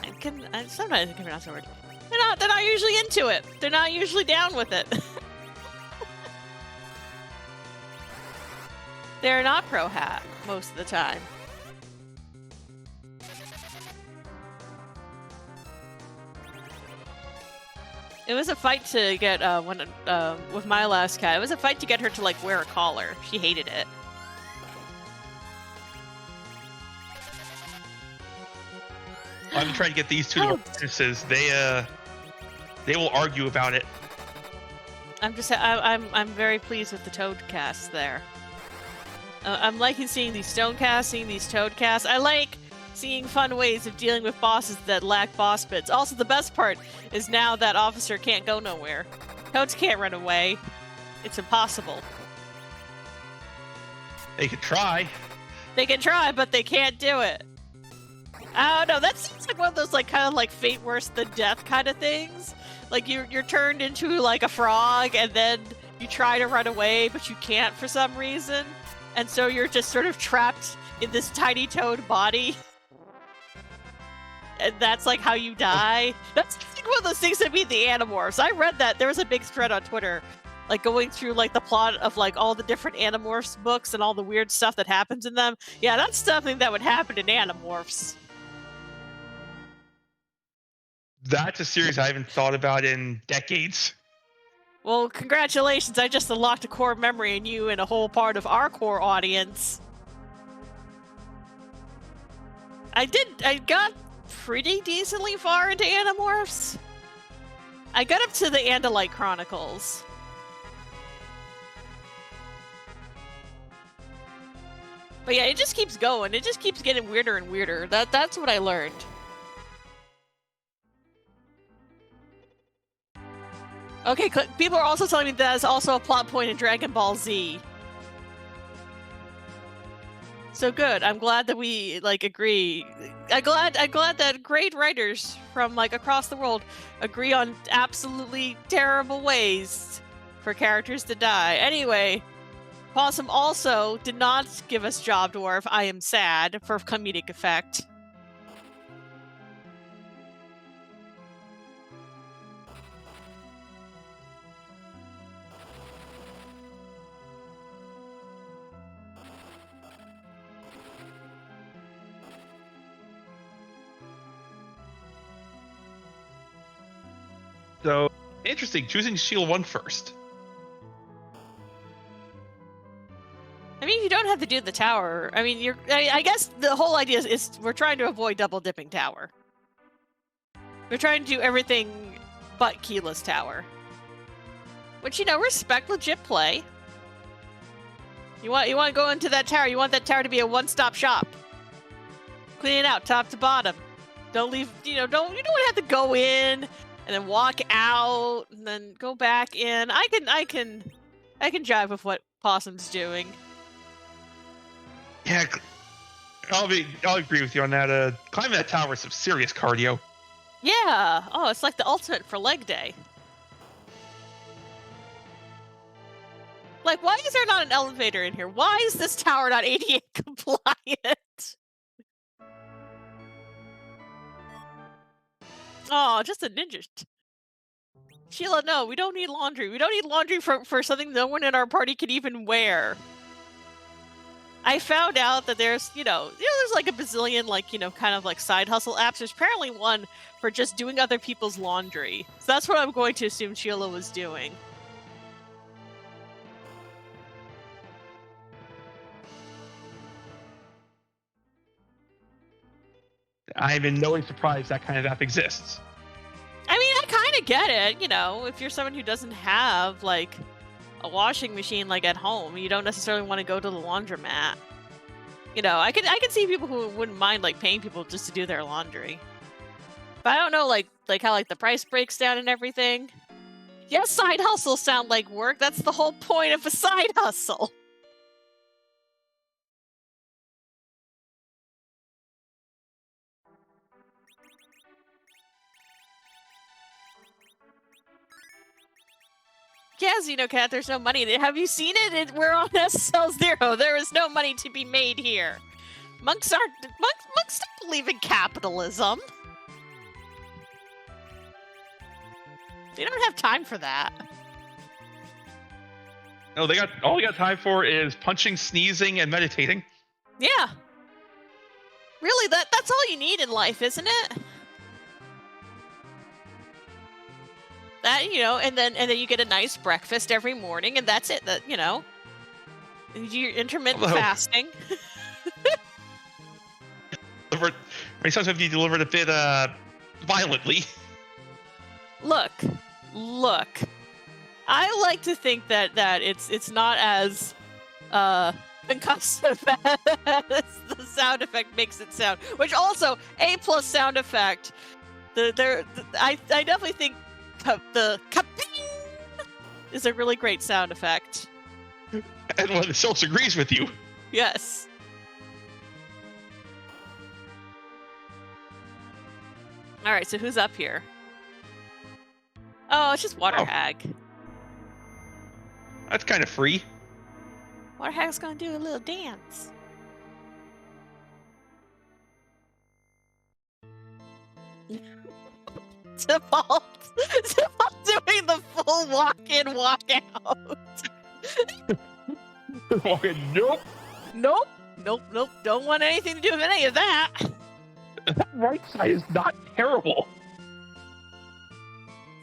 I can pronounce the word. They're not usually into it. They're not usually down with it. They're not pro hat most of the time. It was a fight to get with my last cat. It was a fight to get her to like wear a collar. She hated it. I'm trying to get these two businesses. They will argue about it. I'm very pleased with the Toad cast there. I'm liking seeing these Stone casts, seeing these Toad casts. I like seeing fun ways of dealing with bosses that lack boss bits. Also, the best part is now that officer can't go nowhere. Toads can't run away. It's impossible. They could try. They can try, but they can't do it. I don't know. That seems like one of those kind of fate worse than death kind of things. Like you're turned into like a frog, and then you try to run away, but you can't for some reason, and so you're just sort of trapped in this tiny toad body. And that's like how you die. That's like one of those things that beat the Animorphs. I read that. There was a big thread on Twitter, like going through like the plot of like all the different Animorphs books and all the weird stuff that happens in them. Yeah, that's something that would happen in Animorphs. That's a series I haven't thought about in decades. Well, congratulations. I just unlocked a core memory in you and a whole part of our core audience. I got pretty decently far into Animorphs. I got up to the Andalite Chronicles. But yeah, it just keeps going. It just keeps getting weirder and weirder. That's what I learned. Okay, people are also telling me that is also a plot point in Dragon Ball Z. So good. I'm glad that we agree. I'm glad that great writers from across the world agree on absolutely terrible ways for characters to die. Anyway, Possum also did not give us Job Dwarf. I am sad for comedic effect. So, interesting, choosing Shield 1 first. I mean, if you don't have to do the tower. I mean, I guess the whole idea is we're trying to avoid double dipping tower. We're trying to do everything but keyless tower. Which, you know, respect legit play. You want to go into that tower. You want that tower to be a one-stop shop. Clean it out, top to bottom. Don't leave. You know, don't have to go in and then walk out and then go back in. I can jive with what Possum's doing. Yeah, I'll agree with you on that. Climbing that tower is some serious cardio. Yeah. Oh, it's like the ultimate for leg day. Like, why is there not an elevator in here? Why is this tower not ADA compliant? Oh, just a ninja. Sheila, no, we don't need laundry. We don't need laundry for something no one in our party can even wear. I found out that there's like a bazillion, like, kind of like side hustle apps. There's apparently one for just doing other people's laundry. So that's what I'm going to assume Sheila was doing. I'm in no way surprised that kind of app exists. I mean, I kind of get it. If you're someone who doesn't have, like, a washing machine, like, at home, you don't necessarily want to go to the laundromat. I can see people who wouldn't mind, like, paying people just to do their laundry. But I don't know, like how, like, the price breaks down and everything. Yes, side hustles sound like work. That's the whole point of a side hustle. Yeah, Xenocat, there's no money. Have you seen it? We're on SL0. There is no money to be made here. Monks don't believe in capitalism. They don't have time for that. No, all they got time for is punching, sneezing, and meditating. Yeah. Really, that's all you need in life, isn't it? That, and then you get a nice breakfast every morning, and that's it. That, you're intermittent fasting. Sometimes have you delivered a bit violently. Look. I like to think that it's not as concussive as the sound effect makes it sound. Which also, A+ sound effect. I definitely think the ka-ping is a really great sound effect. And one that Silks agrees with you. Yes. Alright, so who's up here? Oh, it's just Water Hag. That's kind of free. Water Hag's gonna do a little dance. Default doing the full walk-in, walk-out. Nope. Don't want anything to do with any of that. That right side is not terrible.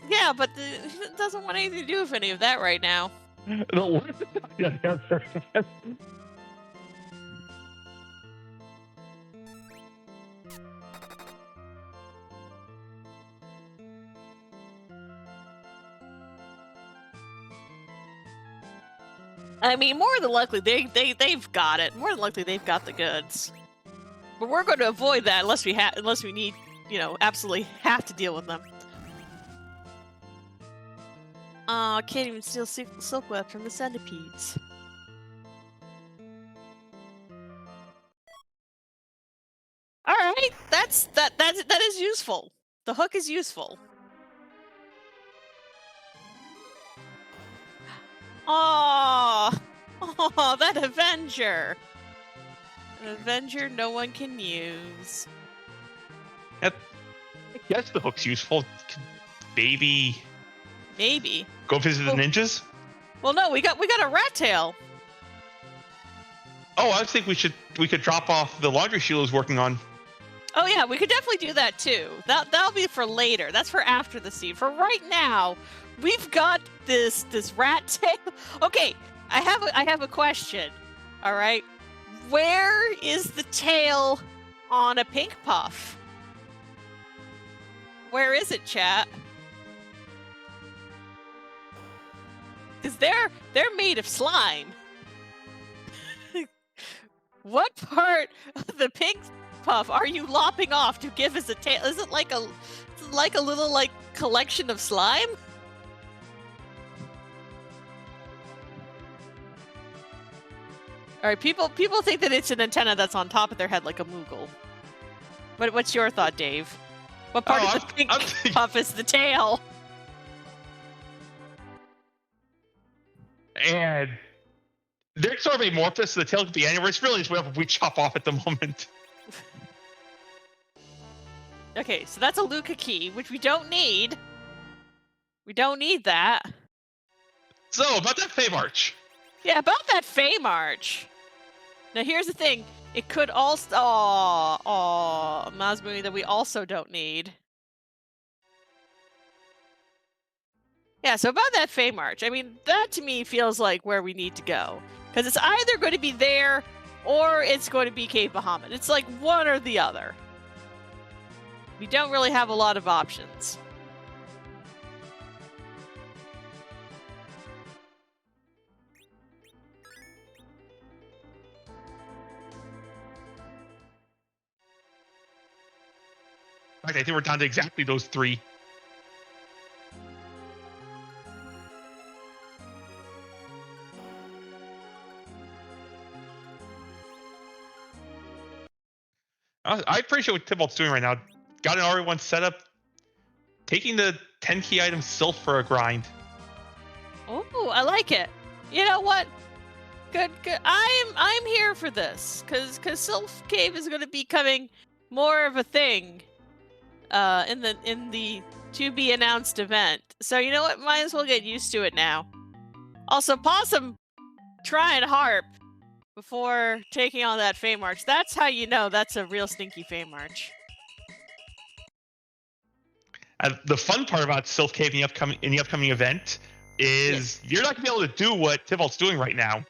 Yeah, but it doesn't want anything to do with any of that right now. The left side. I mean, more than likely, they've got it. More than likely, they've got the goods. But we're going to avoid that unless we need, absolutely have to deal with them. Oh, can't even steal silk web from the centipedes. All right, that is useful. The hook is useful. Oh, that Avenger. An Avenger no one can use. I guess the hook's useful. Maybe go visit the ninjas? Well, no, we got a rat tail. Oh, I think we could drop off the laundry Sheila's working on. Oh yeah, we could definitely do that too. That'll be for later. That's for after the scene. For right now, we've got this rat tail. Okay, I have a question. All right, Where is the tail on a pink puff? Where is it, chat? Because they're made of slime. What part of the pink puff are you lopping off to give us a tail? Is it like a little like collection of slime? All right, people think that it's an antenna that's on top of their head like a Moogle. What's your thought, Dave? What part of the pink puff is the tail? And they're sort of amorphous, so the tail could be anywhere. It's really just whatever we chop off at the moment. Okay, so that's a Luca key, which we don't need. We don't need that. So, about that Fey March. Yeah, about that Fey March. Now, here's the thing. It could also... Aw, Mazmuni that we also don't need. Yeah, so about that Fey March. I mean, that to me feels like where we need to go. Because it's either going to be there, or it's going to be Cave Bahamut. It's like one or the other. We don't really have a lot of options. In fact, I think we're down to exactly those 3. I appreciate what Tybalt's doing right now. Got an RE1 setup, taking the 10 key item Sylph for a grind. Oh, I like it. You know what? Good. I'm here for this because Sylph Cave is going to be becoming more of a thing in the to be announced event. So you know what? Might as well get used to it now. Also, Possum trying harp before taking on that Fey March. That's how you know that's a real stinky Fey March. The fun part about Sylph Cave in the upcoming event is you're not gonna be able to do what Tybalt's doing right now.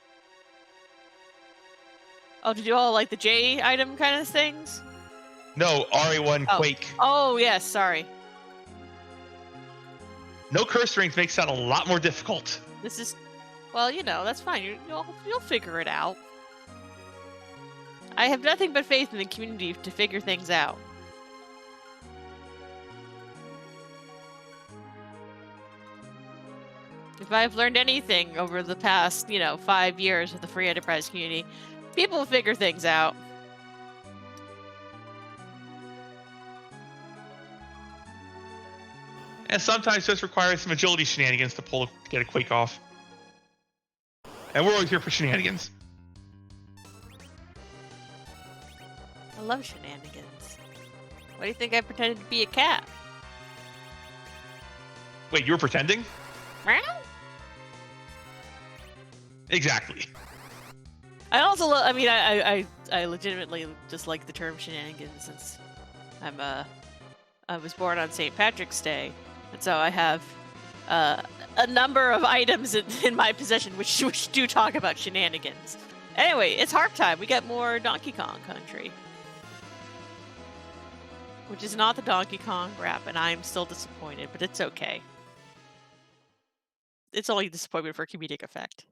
Oh, to do all like the J item kind of things? No, RE1 Quake. Oh yes, sorry. No curse rings makes that a lot more difficult. This is, well, you know, that's fine. You'll figure it out. I have nothing but faith in the community to figure things out. If I've learned anything over the past, 5 years of the free enterprise community, people figure things out. And sometimes just requires some agility shenanigans to get a Quake off. And we're always here for shenanigans. I love shenanigans. Why do you think I pretended to be a cat? Wait, you were pretending? Meow? Exactly. I also love, I legitimately just like the term shenanigans since I was born on St. Patrick's Day. And so I have a number of items in my possession which do talk about shenanigans. Anyway, it's harp time. We got more Donkey Kong Country. Which is not the Donkey Kong rap, and I'm still disappointed, but it's okay. It's only disappointment for comedic effect.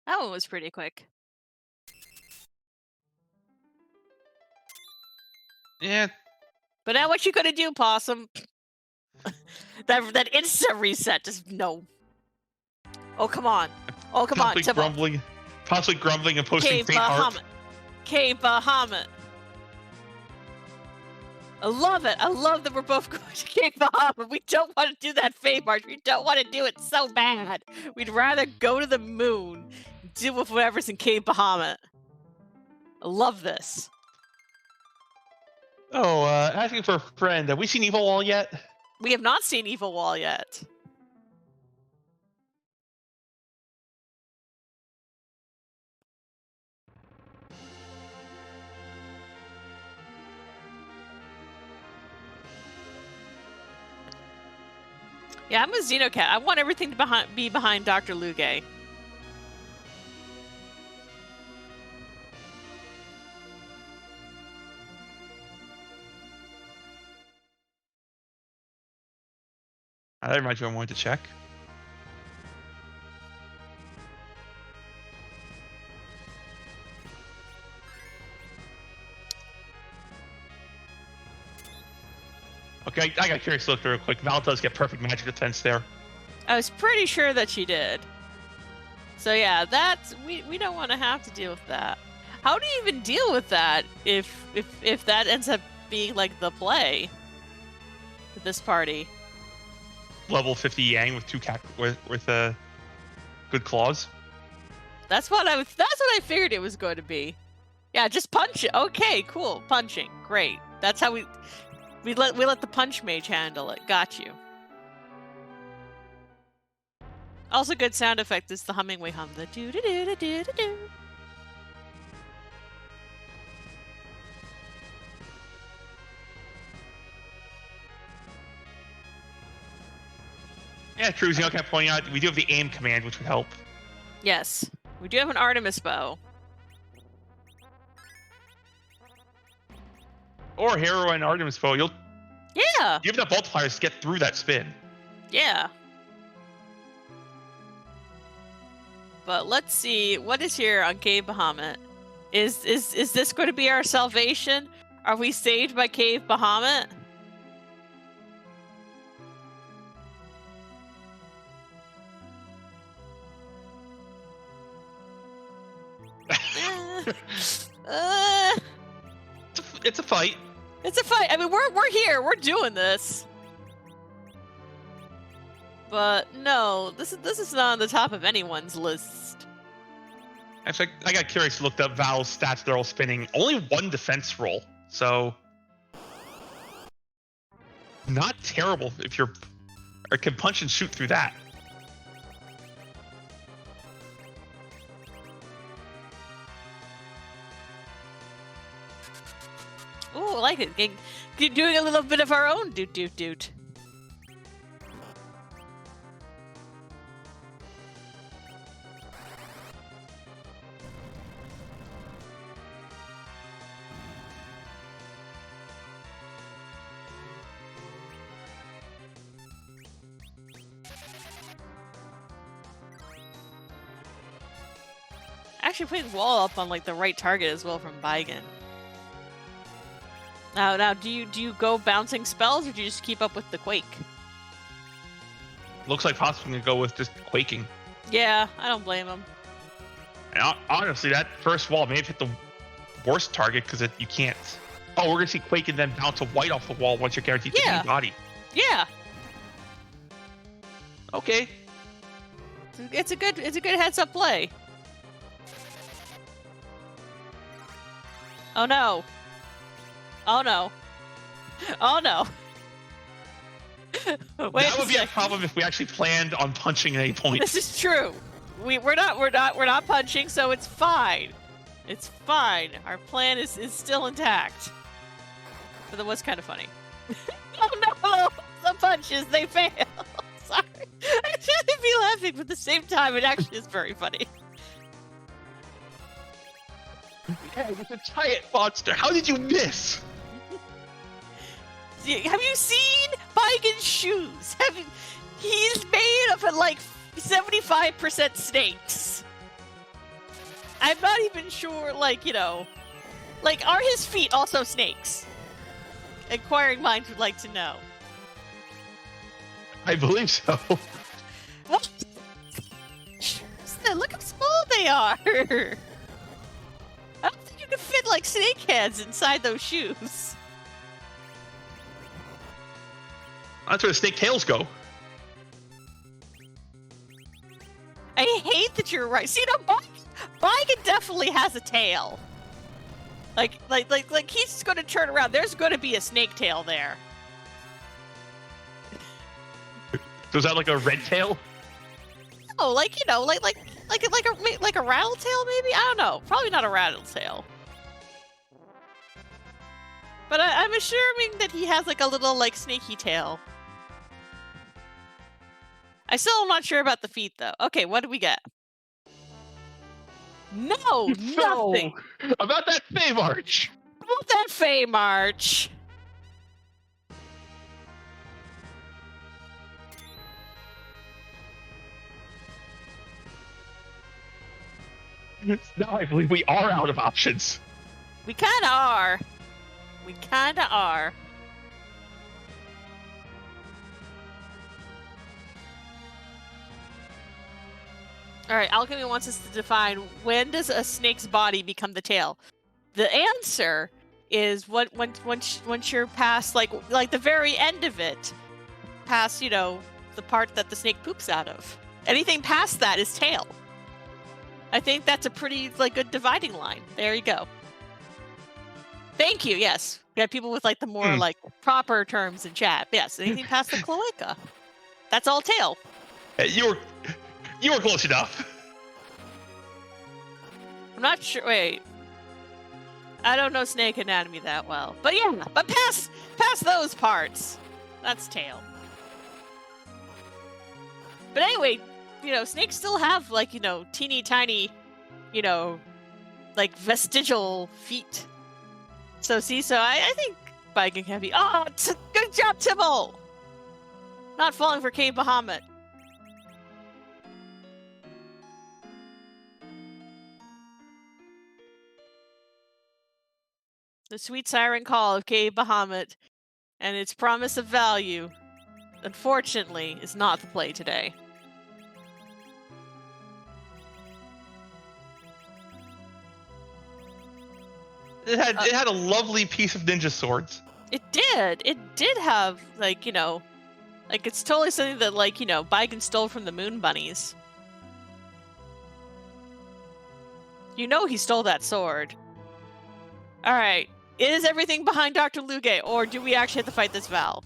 That one was pretty quick. Yeah. But now what you gonna do, Possum? that instant reset, just no. Oh, come on. Oh, come on, Tibble. Possibly grumbling and posting Cave faint art. Bahamut. Cave Bahamut. I love it. I love that we're both going to Cave Bahamut. We don't want to do that Fey March. We don't want to do it so bad. We'd rather go to the moon and deal with whatever's in Cave Bahamut. I love this. Oh, asking for a friend. Have we seen Evil Wall yet? We have not seen Evil Wall yet. Yeah, I'm with Xenocat. I want everything to be behind Dr. Luge. That reminds me, I wanted to check. Okay, I got curious to look real quick. Val does get perfect magic defense there. I was pretty sure that she did. So yeah, that's we don't want to have to deal with that. How do you even deal with that if that ends up being like the play with this party? Level 50 Yang with with good claws. That's what I figured it was going to be. Yeah, just punch it. Okay, cool. Punching. Great. That's how we let the punch mage handle it. Got you. Also, good sound effect is the humming we hum. The do do do do do do. Yeah, true. Zeno kept pointing out we do have the aim command, which would help. Yes, we do have an Artemis bow. Or Hero and Artemis bow. You have enough multipliers to get through that spin. Yeah. But let's see what is here on Cave Bahamut. Is this going to be our salvation? Are we saved by Cave Bahamut? It's a fight. It's a fight. I mean, we're here. We're doing this. But no, this is not on the top of anyone's list. Actually, I got curious. Looked up Val's stats. They're all spinning. Only one defense roll, so not terrible if you're or can punch and shoot through that. Ooh, I like it. Doing a little bit of our own doot. Actually putting the wall up on like the right target as well from Baigen. Now, do you go bouncing spells or do you just keep up with the quake? Looks like possibly gonna go with just quaking. Yeah, I don't blame him. And honestly, that first wall may have hit the worst target because you can't. Oh, we're gonna see quake and then bounce a white off the wall once you're guaranteed to hit the body. Yeah. Okay. It's a good heads up play. Oh no. Oh no. Oh no. Wait, that would be a problem if we actually planned on punching at any point. This is true. We're not punching, so it's fine. It's fine. Our plan is still intact. But that was kind of funny. Oh no! The punches, they fail. Sorry. I shouldn't be laughing, but at the same time, it actually is very funny. Hey, it's a giant monster. How did you miss? Have you seen Baigen's shoes? He's made of like 75% snakes. I'm not even sure, like, are his feet also snakes? inquiring minds would like to know. I believe so. What? Look how small they are! I don't think you can fit, like, snake heads inside those shoes. That's where the snake tails go. I hate that you're right. See, Baigen definitely has a tail. Like he's going to turn around. There's going to be a snake tail there. So is that like a red tail? Oh, like a rattle tail, maybe? I don't know. Probably not a rattle tail. But I'm assuming that he has like a little like snaky tail. I still am not sure about the feet though. Okay, what do we get? No, nothing. About that Fey March. About that Fey March. Now I believe we are out of options. We kind of are. We kind of are. All right, Alchemy wants us to define when does a snake's body become the tail. The answer is once you're past like the very end of it, past the part that the snake poops out of. Anything past that is tail. I think that's a pretty good dividing line. There you go. Thank you. Yes, we have people with the more proper terms in chat. Yes, anything past the cloaca, that's all tail. You were close enough. I'm not sure. Wait, I don't know snake anatomy that well, but yeah, but past those parts, that's tail. But anyway. Snakes still have teeny tiny, vestigial feet. So I think Baigen can be. Oh, good job, Tibble! Not falling for Cave Bahamut. The sweet siren call of Cave Bahamut and its promise of value, unfortunately, is not the play today. It had a lovely piece of ninja swords. It did. It did have it's totally something that Baigen stole from the Moon Bunnies. He stole that sword. All right, is everything behind Dr. Luge, or do we actually have to fight this Val?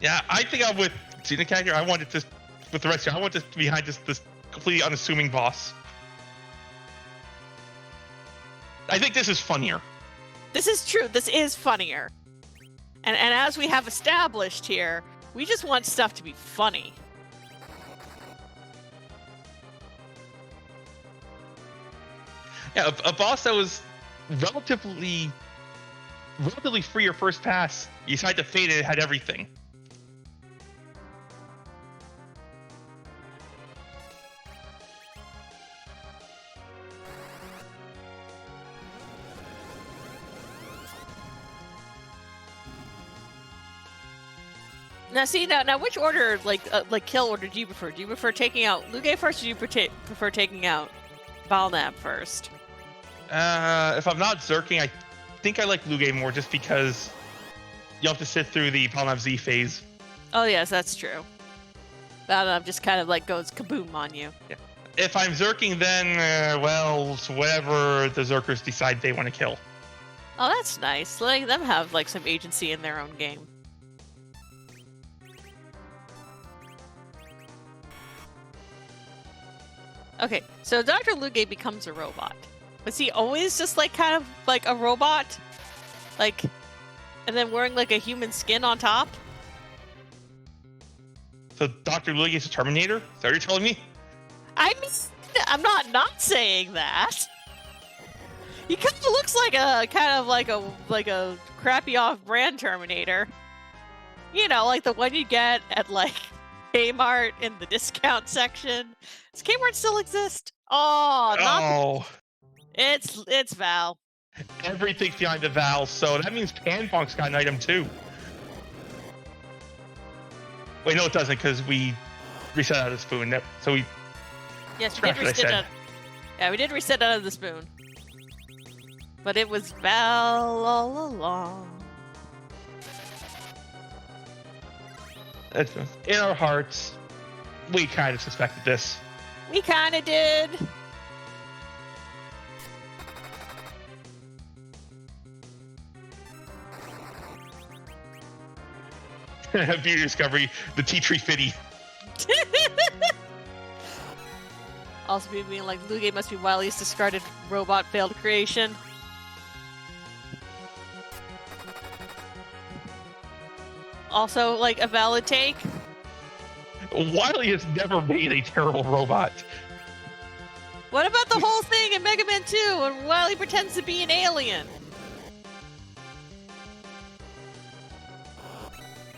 Yeah, I think I'm with Xenocat here. I wanted to, with the rest here, I want this behind this completely unassuming boss. I think this is funnier. This is true. This is funnier. And as we have established here, we just want stuff to be funny. Yeah, a boss that was relatively free your first pass. You decided to fade it, it had everything. Now, which order, kill order do you prefer? Do you prefer taking out Luge first, or do you prefer taking out Balnab first? If I'm not Zerking, I think I like Luge more just because you have to sit through the Balnab Z phase. Oh, yes, that's true. Balnab just kind of goes kaboom on you. Yeah. If I'm Zerking, then, it's whatever the Zerkers decide they want to kill. Oh, that's nice. Letting them have, some agency in their own game. Okay, so Dr. Luge becomes a robot. Was he always just kind of a robot? And then wearing a human skin on top? So Dr. Luge is a Terminator? Is that what you're telling me? I'm not saying that. He kind of looks like a crappy off-brand Terminator. The one you get at Kmart in the discount section. Does Kmart still exist? Oh, not. Oh. It's Val. Everything's behind the valve, so that means Panfunk's got an item too. Wait, no, it doesn't, because we reset out of the spoon. So we. Yes, we did reset out. Yeah, we did reset out of the spoon. But it was Val all along. In our hearts, we kind of suspected this. We kind of did. Beauty discovery, the tea tree fitty. Also, people being like, Lugia must be Wily's discarded robot failed creation. Also, like, a valid take. Wily has never made a terrible robot. What about the whole thing in Mega Man 2 when Wily pretends to be an alien?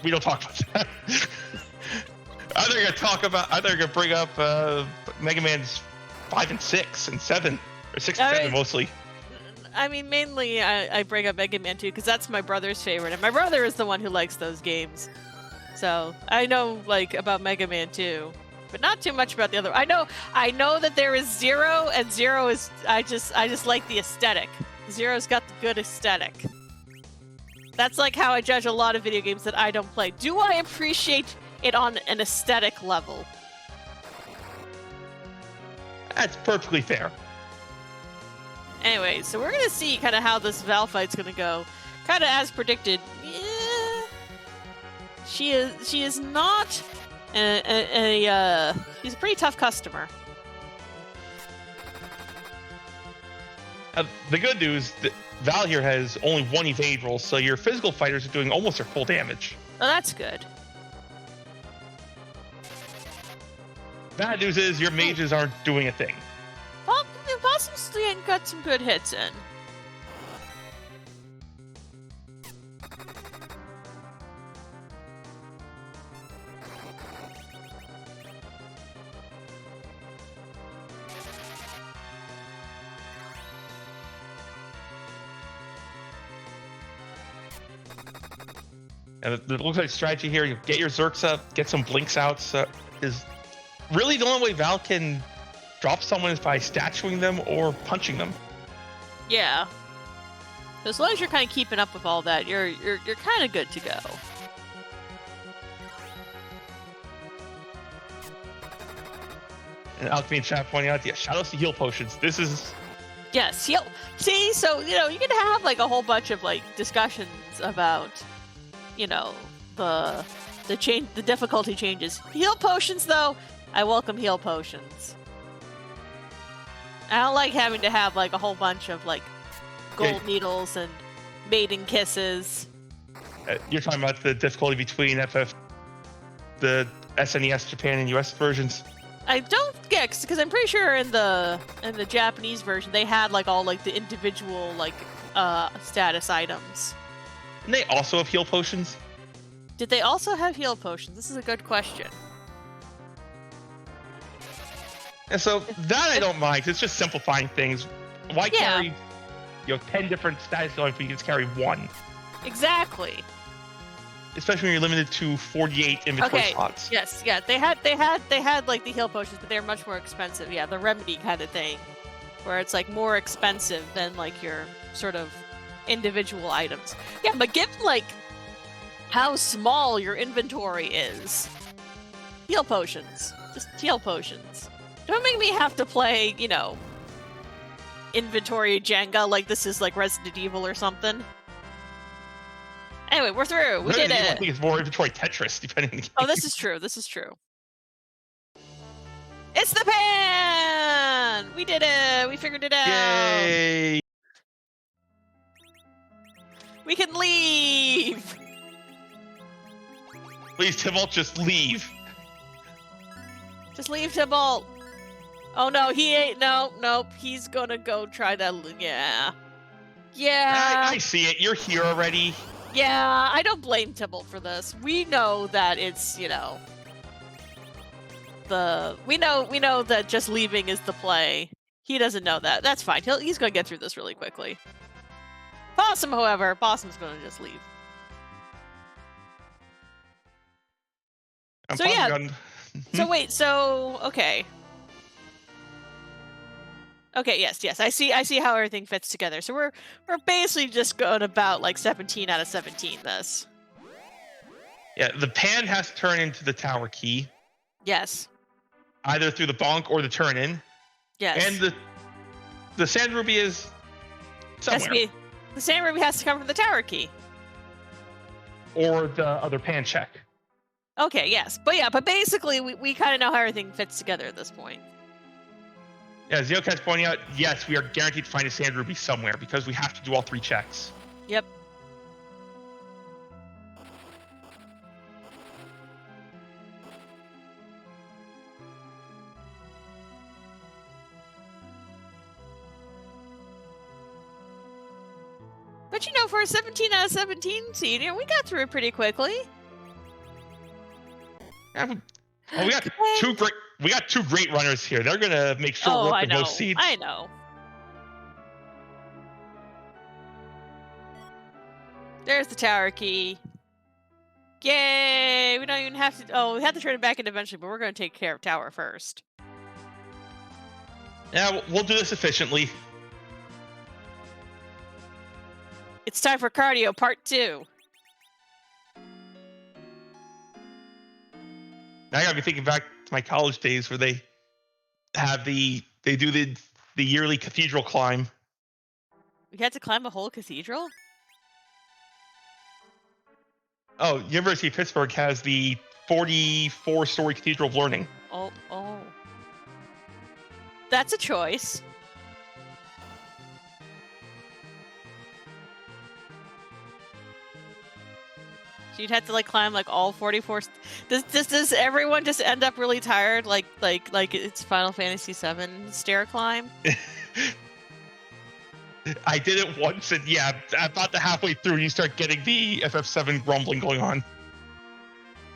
We don't talk about that. I they're gonna bring up Mega Man's 5 and 6 and 7, or 6 and 7 mostly. I mean, mainly I bring up Mega Man 2 because that's my brother's favorite, and my brother is the one who likes those games. So I know like about Mega Man 2, but not too much about the other. I know that there is Zero, and Zero is I just like the aesthetic. Zero's got the good aesthetic. That's like how I judge a lot of video games that I don't play. Do I appreciate it on an aesthetic level? That's perfectly fair. Anyway, so we're gonna see kind of how this Val fight's gonna go. Kind of as predicted. Yeah, she is not she's a pretty tough customer. The good news, that Val here has only one evade roll, so your physical fighters are doing almost their full damage. Oh, that's good. Bad news is your mages aren't doing a thing. Well, Possum's got some good hits in. And it looks like strategy here. You get your Zerks up, get some Blinks out. Is really the only way Val can drop someone is by statuing them or punching them. Yeah. So as long as you're kind of keeping up with all that, you're kind of good to go. And Alchemy in chat pointing out, yeah, shoutouts to heal potions. This is Yes, heal. See, so you can have like a whole bunch of like discussions about, the difficulty changes. Heal potions, though, I welcome heal potions. I don't like having to have like a whole bunch of like gold needles and maiden kisses. You're talking about the difficulty between the SNES Japan and US versions. I don't get because I'm pretty sure in the Japanese version they had like all like the individual like status items. And they also have heal potions. Did they also have heal potions? This is a good question. And so that I don't mind, 'cause it's just simplifying things. Why carry 10 different status items if you can just carry one? Exactly. Especially when you're limited to 48 inventory slots. Yes, yeah. They had like the heal potions, but they're much more expensive. Yeah, the remedy kind of thing. Where it's like more expensive than like your sort of individual items. Yeah, but given like how small your inventory is, heal potions. Just heal potions. Don't make me have to play, inventory Jenga like this is like Resident Evil or something. Anyway, we're through. We did it. I think it's more inventory Tetris, depending on the game. Oh, this is true. This is true. It's the pan! We did it! We figured it out! Yay! We can leave! Please, Tybalt, just leave. Just leave, Tybalt. Oh no, he ain't. Nope. He's gonna go try that. Yeah. Yeah. I see it. You're here already. Yeah, I don't blame Tybalt for this. We know that it's, we know that just leaving is the play. He doesn't know that. That's fine. He's gonna get through this really quickly. Possum, however, Possum's gonna just leave. I'm So, yeah. positive So wait, so okay. Okay, yes. I see how everything fits together. So we're basically just going about like 17 out of 17 this. Yeah, the pan has to turn into the tower key, Yes. either through the bonk or the turn in. Yes. And the sand ruby is Has to somewhere. be, the sand ruby has to come from the tower key. Or the other pan check. Okay, yes. But basically we kind of know how everything fits together at this point. Yeah, Zeocat's pointing out, yes, we are guaranteed to find a sand ruby somewhere because we have to do all 3 checks. Yep. But for a 17 out of 17 seed, we got through it pretty quickly. Yeah, we got two great runners here. They're gonna make sure we're up the most seeds. I know. There's the tower key. Yay! We don't even have to. Oh, we have to turn it back in eventually, but we're going to take care of tower first. Yeah, we'll do this efficiently. It's time for cardio part 2. Now I gotta be thinking back to my college days where they do the yearly cathedral climb. We had to climb a whole cathedral? Oh, University of Pittsburgh has the 44-story Cathedral of Learning. Oh. That's a choice. So you'd have to climb all 44. Does everyone just end up really tired like it's Final Fantasy VII stair climb? I did it once, and yeah, about the halfway through, you start getting the FF7 grumbling going on.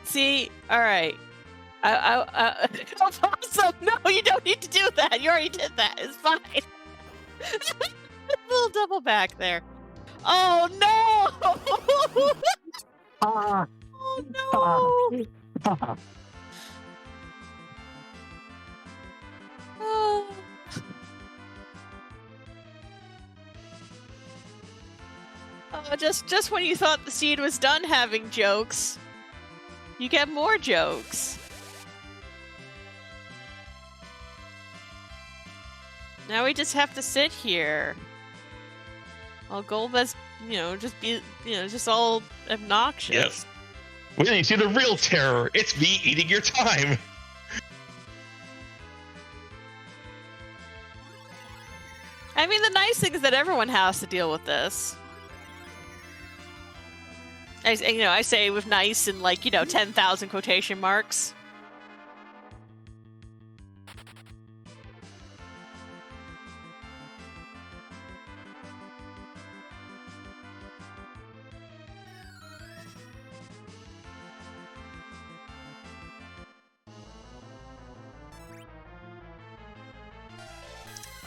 See, all right. Awesome. No, you don't need to do that. You already did that. It's fine. A little double back there. Oh no! Oh no! Oh. Oh, just when you thought the seed was done having jokes, you get more jokes. Now we just have to sit here. While Golbez, just all obnoxious. Yes. Well, then you see the real terror. It's me eating your time. I mean, the nice thing is that everyone has to deal with this. I say with nice and 10,000 quotation marks.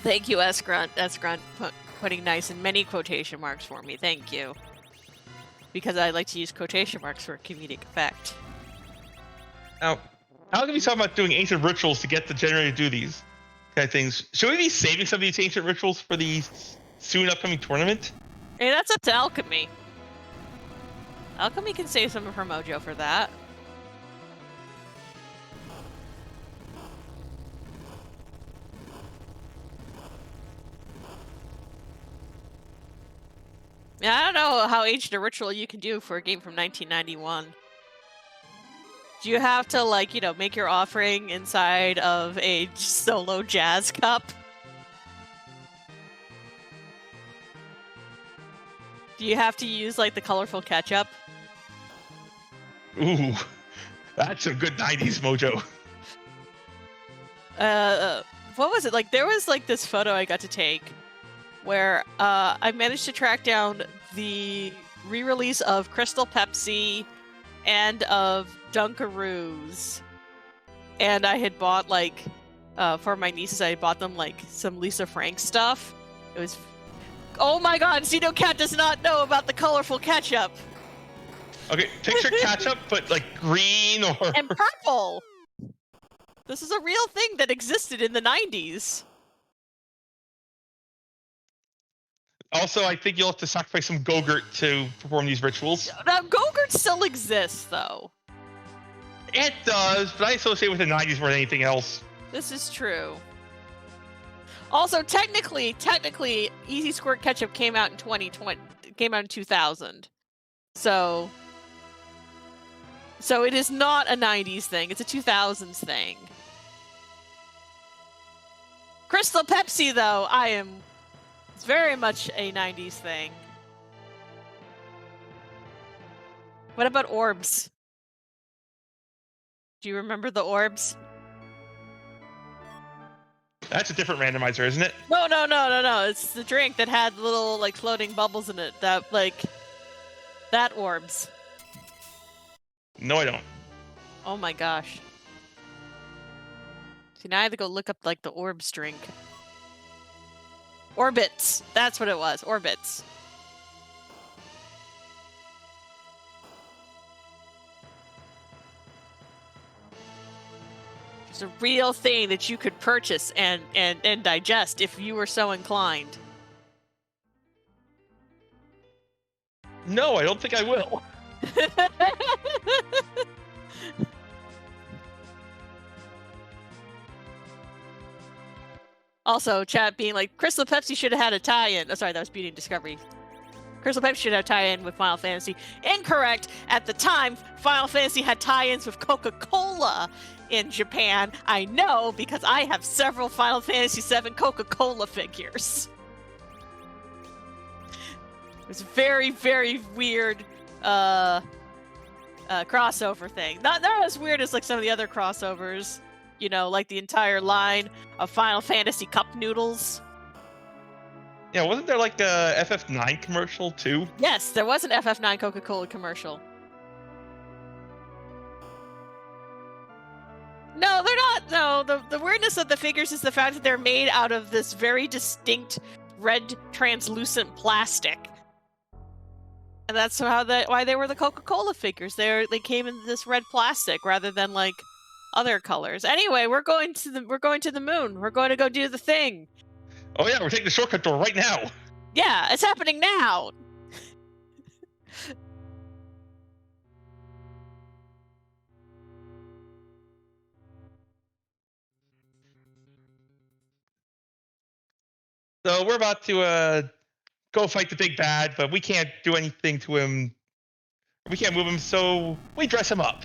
Thank you, S Grunt, putting nice in many quotation marks for me. Thank you. Because I like to use quotation marks for comedic effect. Now, how can we talk about doing ancient rituals to get the generator to do these kind of things? Should we be saving some of these ancient rituals for the soon upcoming tournament? Hey, that's up to Alchemy. Alchemy can save some of her mojo for that. Yeah, I don't know how ancient a ritual you can do for a game from 1991. Do you have to, make your offering inside of a solo jazz cup? Do you have to use, the colorful ketchup? Ooh, that's some good 90s mojo. What was it? There was, this photo I got to take where I managed to track down the re-release of Crystal Pepsi and of Dunkaroos. And I had bought, for my nieces, I had bought them, some Lisa Frank stuff. It was Oh my god, Xenocat does not know about the colorful ketchup. Okay, picture ketchup, but like green or... And purple! This is a real thing that existed in the 90s. Also, I think you'll have to sacrifice some Gogurt to perform these rituals. Now, Gogurt still exists, though. It does, but I associate with the 90s more than anything else. This is true. Also, technically, Easy Squirt Ketchup came out in 2020. Came out in 2000. So it is not a 90s thing. It's a 2000s thing. Crystal Pepsi, though, it's very much a 90s thing. What about orbs? Do you remember the orbs? That's a different randomizer, isn't it? No. It's the drink that had little, like, floating bubbles in it. That orbs. No, I don't. Oh my gosh. See, now I have to go look up, like, the orbs drink. Orbits. That's what it was. Orbits. It's a real thing that you could purchase and digest if you were so inclined. No, I don't think I will. Also, chat being like, Crystal Pepsi should have had a tie-in. Oh, sorry, that was Beauty and Discovery. Crystal Pepsi should have a tie-in with Final Fantasy. Incorrect! At the time, Final Fantasy had tie-ins with Coca-Cola in Japan. I know, because I have several Final Fantasy VII Coca-Cola figures. It was a very, very weird crossover thing. Not as weird as like some of the other crossovers. You know, like the entire line of Final Fantasy cup noodles. Yeah, wasn't there like a FF9 commercial too? Yes, there was an FF9 Coca-Cola commercial. No, they're not. No, the weirdness of the figures is the fact that they're made out of this very distinct red translucent plastic. And that's why they were the Coca-Cola figures. They came in this red plastic rather than like other colors. Anyway, we're going to the moon. We're going to go do the thing. Oh yeah, we're taking the shortcut door right now. Yeah, it's happening now. So we're about to go fight the big bad, but we can't do anything to him. We can't move him, so we dress him up.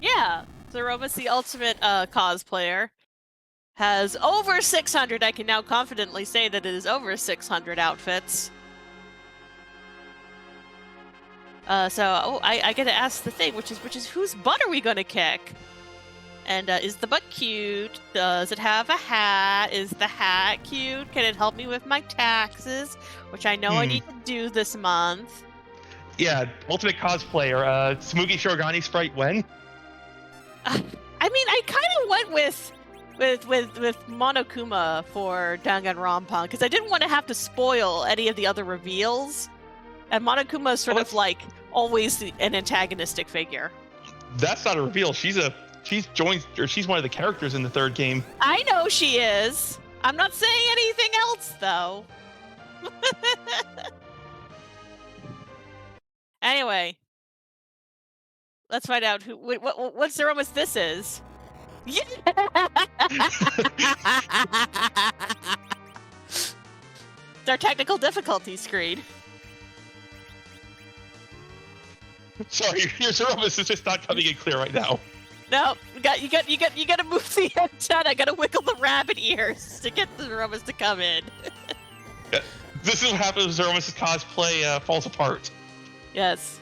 Yeah, Zeromus, the ultimate cosplayer, has over 600. I can now confidently say that it is over 600 outfits. I get to ask the thing, which is whose butt are we gonna kick? And is the butt cute? Does it have a hat? Is the hat cute? Can it help me with my taxes, which I know I need to do this month? Yeah, ultimate cosplayer. Smoogie Shirogane sprite when? I mean, I kind of went with Monokuma for Danganronpa because I didn't want to have to spoil any of the other reveals. And Monokuma is sort of like always an antagonistic figure. That's not a reveal. She's one of the characters in the third game. I know she is. I'm not saying anything else though. Anyway, let's find out what Zeromus this is. Yeah! It's our technical difficulty screen. Sorry, your Zeromus is just not coming in clear right now. No, you gotta move the antenna. I gotta wiggle the rabbit ears to get the Zeromus to come in. This is what happens when Zeromus' cosplay falls apart. Yes.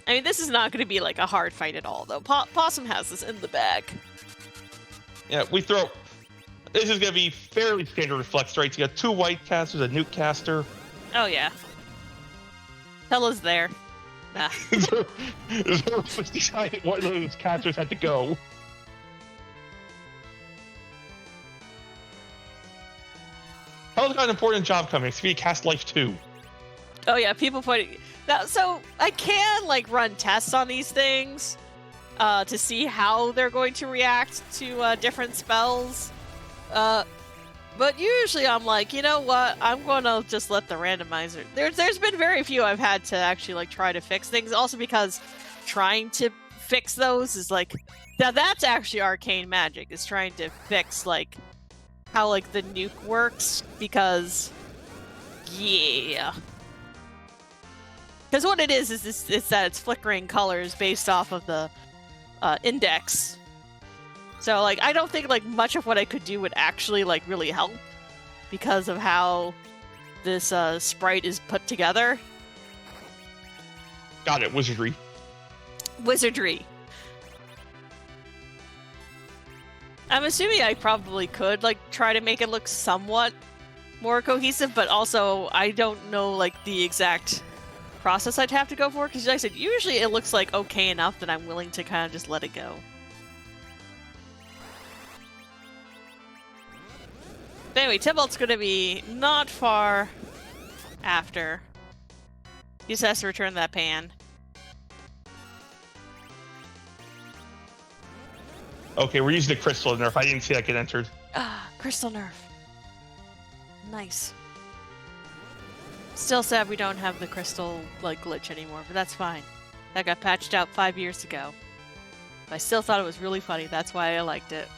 I mean, this is not going to be like a hard fight at all, though. Possum has this in the bag. Yeah, this is going to be fairly standard reflex rates. You got 2 white casters, a nuke caster. Oh, yeah. Tella's there. Nah. Zeromus decided one of those casters had to go. Carl's got an important job coming. It's gonna be Cast Life 2. Oh yeah, people putting that. So I can like run tests on these things to see how they're going to react to different spells. But usually I'm like, you know what? I'm gonna just let the randomizer. There's been very few I've had to actually like try to fix things. Also because trying to fix those is like that's actually arcane magic. Is trying to fix like how like the nuke works because yeah. Because what it is that it's flickering colors based off of the index. So, like, I don't think, like, much of what I could do would actually, like, really help because of how this sprite is put together. Got it, wizardry. Wizardry. I'm assuming I probably could, like, try to make it look somewhat more cohesive, but also I don't know, like, the exact process I'd have to go for, because like I said, usually it looks like okay enough that I'm willing to kind of just let it go. But anyway, Tybalt's going to be not far after. He just has to return that pan. Okay, we're using the crystal nerf. I didn't see that get entered. Ah, crystal nerf. Nice. Still sad we don't have the crystal like glitch anymore, but that's fine. That got patched out 5 years ago. But I still thought it was really funny. That's why I liked it.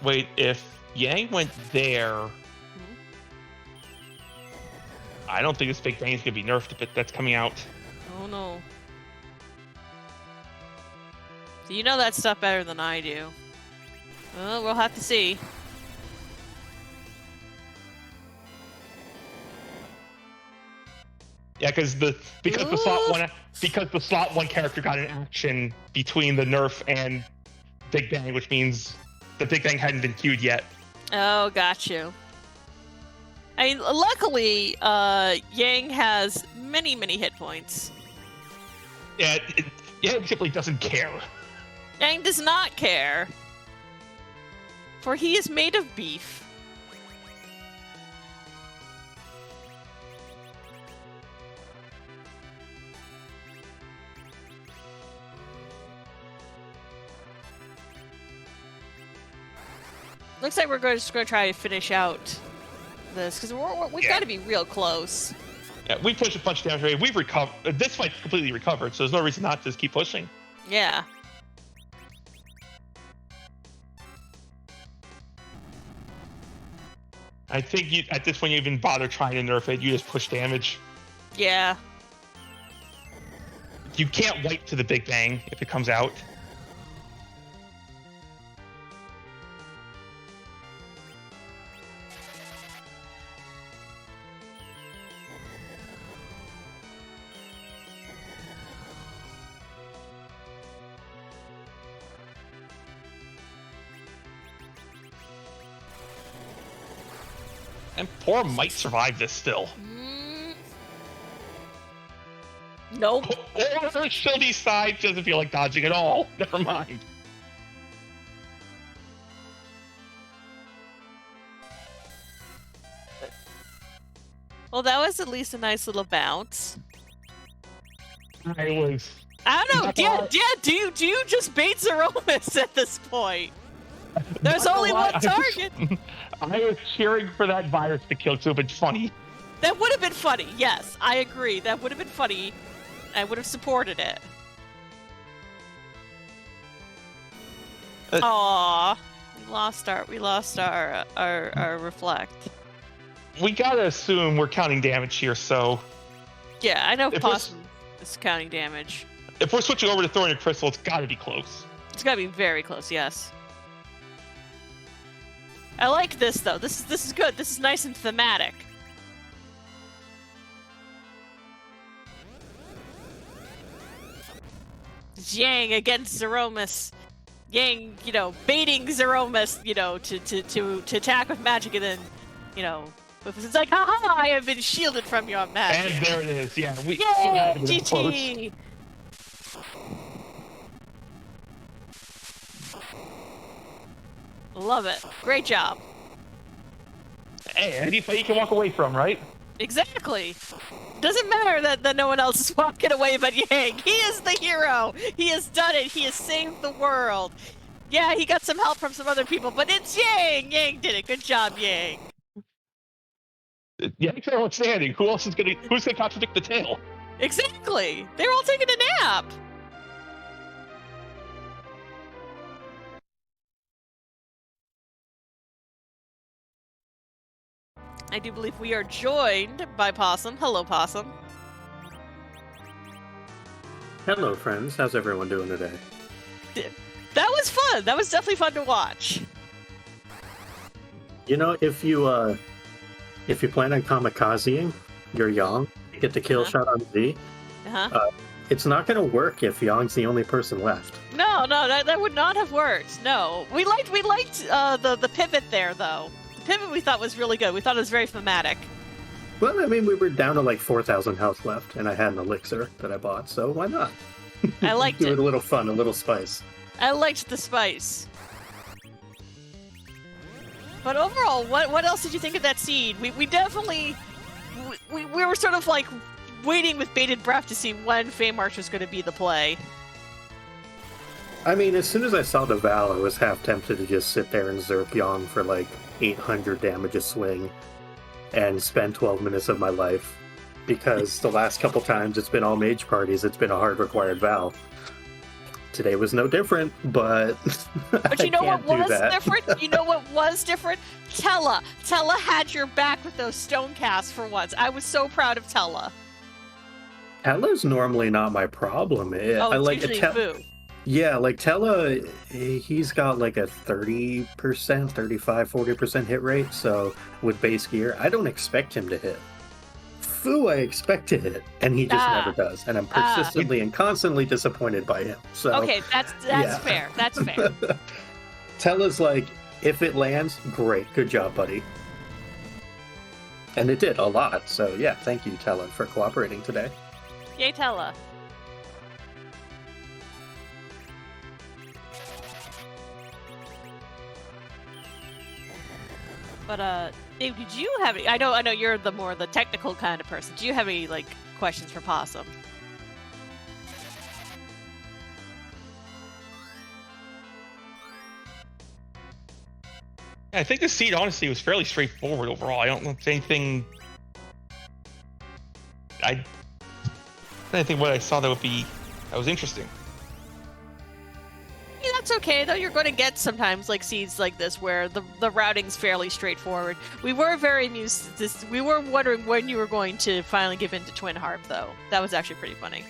Wait, if Yang went there, I don't think this big bang is gonna be nerfed, but that's coming out. Oh no. So you know that stuff better than I do. Well, we'll have to see. Yeah, because the slot one character got an action between the nerf and Big Bang, which means the Big Bang hadn't been queued yet. Oh, got you. I mean, luckily, Yang has many hit points. Yeah, Yang simply doesn't care. Yang does not care, for he is made of beef. Looks like we're just going to try to finish out this, because we've got to be real close. Yeah, we pushed a bunch of damage away. We've recovered. This fight's completely recovered, so there's no reason not to just keep pushing. Yeah. I think at this point you even bother trying to nerf it. You just push damage. Yeah. You can't wipe to the Big Bang if it comes out. And poor might survive this still. Nope. Or Shildy's side doesn't feel like dodging at all. Never mind. Well, that was at least a nice little bounce. I don't know. Do you just bait Zeromus at this point? There's only one target. I was cheering for that virus to kill, so it's funny. That would have been funny. Yes, I agree. That would have been funny. I would have supported it. Aww, we lost our reflect. We gotta assume we're counting damage here, so yeah, I know Possum is counting damage. If we're switching over to throwing a crystal, it's gotta be close. It's gotta be very close. Yes. I like this though. This is good. This is nice and thematic. Yang against Zeromus. Yang, baiting Zeromus, to attack with magic, and then, it's like, haha, I have been shielded from your magic. And there it is. Yeah, Yay! GG! Love it. Great job. Hey, any fight you can walk away from, right? Exactly. Doesn't matter that no one else is walking away but Yang. He is the hero. He has done it. He has saved the world. Yeah, he got some help from some other people, but it's Yang. Yang did it. Good job, Yang. Yanks are outstanding. Who's gonna contradict the tail? Exactly. They're all taking a nap. I do believe we are joined by Possum. Hello, Possum. Hello, friends. How's everyone doing today? That was fun. That was definitely fun to watch. You know, if you plan on kamikazing, you're Yang. You get the kill shot on Z. It's not going to work if Yang's the only person left. No, that would not have worked. No, we liked the pivot there though. The pivot we thought was really good. We thought it was very thematic. Well, I mean, we were down to like 4,000 health left, and I had an elixir that I bought, so why not? I liked Give it. it a little fun, a little spice. I liked the spice. But overall, what else did you think of that scene? We definitely we were sort of like waiting with bated breath to see when Feymarch was going to be the play. I mean, as soon as I saw the Val, I was half tempted to just sit there and zerk Yang for like 800 damage a swing and spend 12 minutes of my life. Because the last couple times it's been all mage parties, it's been a hard required Val. Today was no different, but But you know I can't what do was that. different? You know what was different? Tella had your back with those stone casts for once. I was so proud of Tella. Tella's normally not my problem. Oh, I it's like usually Fu. Yeah, like Tella, he's got like a 30%, 35, 40% hit rate, so with base gear, I don't expect him to hit. Fu, I expect to hit, and he just never does, and I'm persistently and constantly disappointed by him. So Okay, that's yeah. fair. That's fair. Tella's like, if it lands, great, good job, buddy. And it did a lot, so yeah, thank you, Tella, for cooperating today. Yay, Tella. But Dave, did you have any? I know you're the more the technical kind of person. Do you have any like questions for Possum? I think the seed honestly was fairly straightforward overall. I don't know if anything. I think what I saw that was interesting. Yeah, that's okay though. You're going to get sometimes like seeds like this where the routing's fairly straightforward. We were very amused. We were wondering when you were going to finally give in to Twin Harp though. That was actually pretty funny.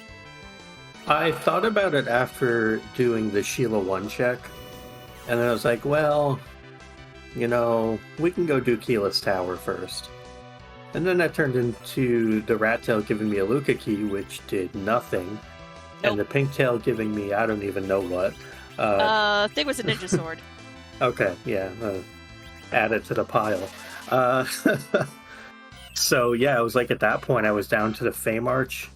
I thought about it after doing the Sheila 1 check, and then I was like, well, you know, we can go do Keyless Tower first. And then that turned into the Rat Tail giving me a Luca key, which did nothing. Nope. And the Pink Tail giving me, I don't even know what. I think it was a ninja sword. Okay, yeah, add it to the pile. So yeah, it was like at that point I was down to the Feymarch,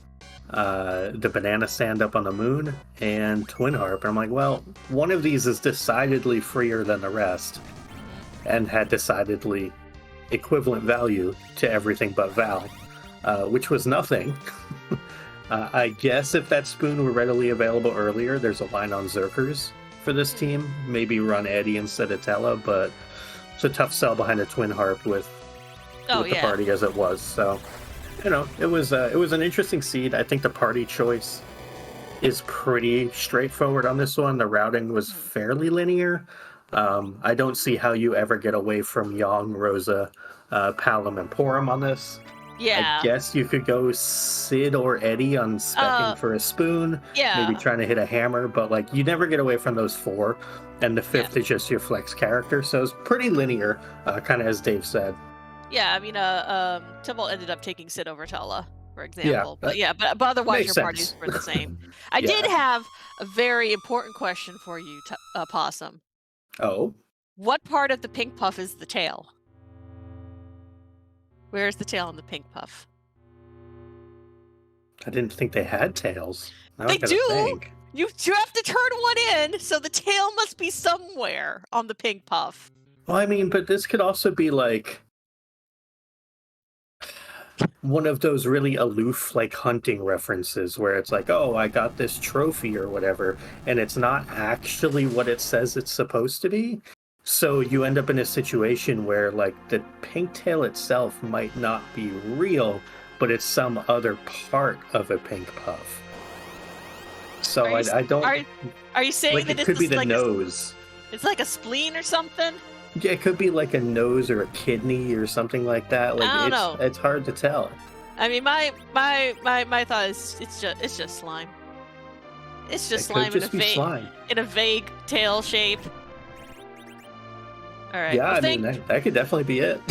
the Banana Stand up on the moon, and Twin Harp. And I'm like, well, one of these is decidedly freer than the rest, and had decidedly equivalent value to everything but Val, which was nothing. I guess if that spoon were readily available earlier, there's a line on Zerkers for this team. Maybe run Eddie instead of Tella, but it's a tough sell behind a Twin Harp with the party as it was. So, you know, it was an interesting seed. I think the party choice is pretty straightforward on this one. The routing was fairly linear. I don't see how you ever get away from Yang, Rosa, Palom, and Porum on this. Yeah. I guess you could go Sid or Eddie on specking for a spoon. Yeah. Maybe trying to hit a hammer, but like you never get away from those four. And the fifth is just your flex character, so it's pretty linear, kind of as Dave said. Yeah, I mean, Tibble ended up taking Sid over Tella, for example. Yeah, but otherwise makes your parties sense. were the same. I did have a very important question for you, Possum. Oh? What part of the pink puff is the tail? Where's the tail on the pink puff? I didn't think they had tails. Now They I gotta do! think. You have to turn one in, so the tail must be somewhere on the pink puff. Well, I mean, but this could also be like one of those really aloof, like, hunting references where it's like, oh, I got this trophy or whatever, and it's not actually what it says it's supposed to be. So you end up in a situation where, like, the pink tail itself might not be real, but it's some other part of a pink puff. So I don't. Are you saying like, that it could be the like nose? It's like a spleen or something? Yeah, it could be like a nose or a kidney or something like that. Like, I don't know. It's hard to tell. I mean, my thought is it's just slime. It's just It slime could just be slime. in a vague tail shape. All right. Yeah, well, I mean that could definitely be it.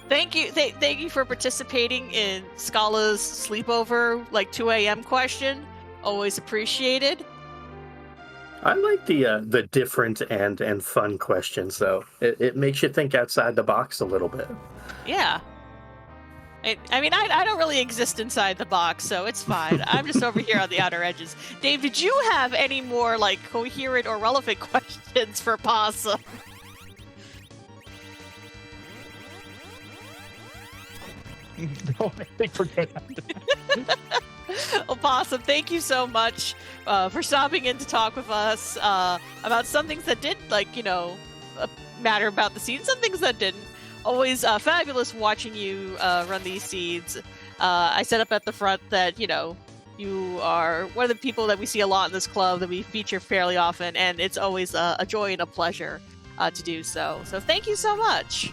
Thank you for participating in Scala's sleepover like 2 a.m. question. Always appreciated. I like the different and fun questions though. It makes you think outside the box a little bit. Yeah. I mean, I don't really exist inside the box, so it's fine. I'm just over here on the outer edges. Dave, did you have any more like coherent or relevant questions for Possum? No, I think we're good. Well, Possum, thank you so much for stopping in to talk with us about some things that did, matter about the seeds, some things that didn't. Always fabulous watching you run these seeds. I said up at the front that, you are one of the people that we see a lot in this club, that we feature fairly often, and it's always a joy and a pleasure to do so. So thank you so much.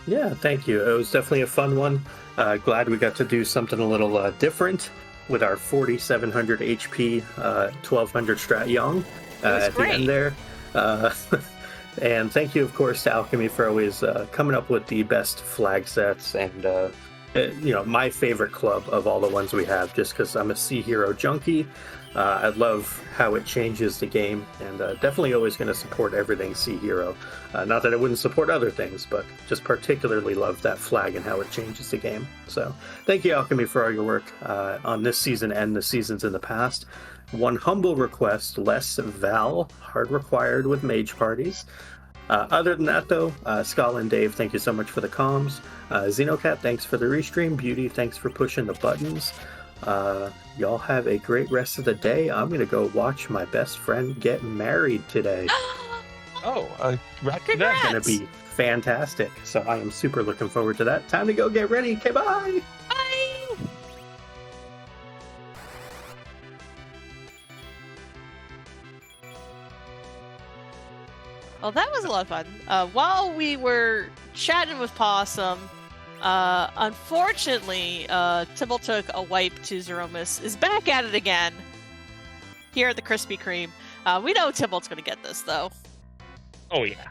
Yeah, thank you. It was definitely a fun one. Glad we got to do something a little different with our 4,700 HP, 1,200 Strat Young at great. the end there. And thank you, of course, to Alchemy for always coming up with the best flag sets and, my favorite club of all the ones we have, just because I'm a Sea Hero junkie. I love how it changes the game, and definitely always going to support everything Sea Hero. Not that I wouldn't support other things, but just particularly love that flag and how it changes the game. So thank you, Alchemy, for all your work on this season and the seasons in the past. One humble request, less Val, hard required with mage parties. Other than that, though, Scala and Dave, thank you so much for the comms. Xenocat, thanks for the restream. Beauty, thanks for pushing the buttons. Y'all have a great rest of the day. I'm going to go watch my best friend get married today. Oh, Congrats. It's going to be fantastic. So I am super looking forward to that. Time to go get ready. Okay, bye. Bye. Well, that was a lot of fun. While we were chatting with Possum, unfortunately, Tibble took a wipe to Zeromus, is back at it again here at the Krispy Kreme. We know Tibble's going to get this, though. Oh, yeah.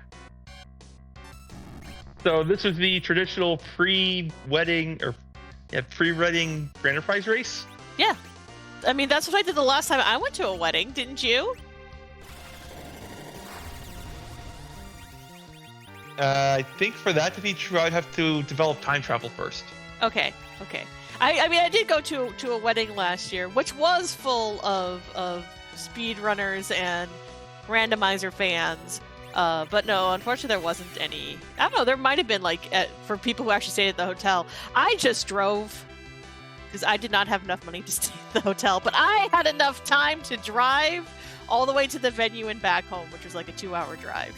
So this was the traditional pre-wedding grand prize race? Yeah. I mean, that's what I did the last time I went to a wedding, didn't you? I think for that to be true, I'd have to develop time travel first. Okay. I mean, I did go to a wedding last year, which was full of speedrunners and randomizer fans. But no, unfortunately, there wasn't any. I don't know. There might have been for people who actually stayed at the hotel. I just drove because I did not have enough money to stay at the hotel, but I had enough time to drive all the way to the venue and back home, which was like a 2-hour drive.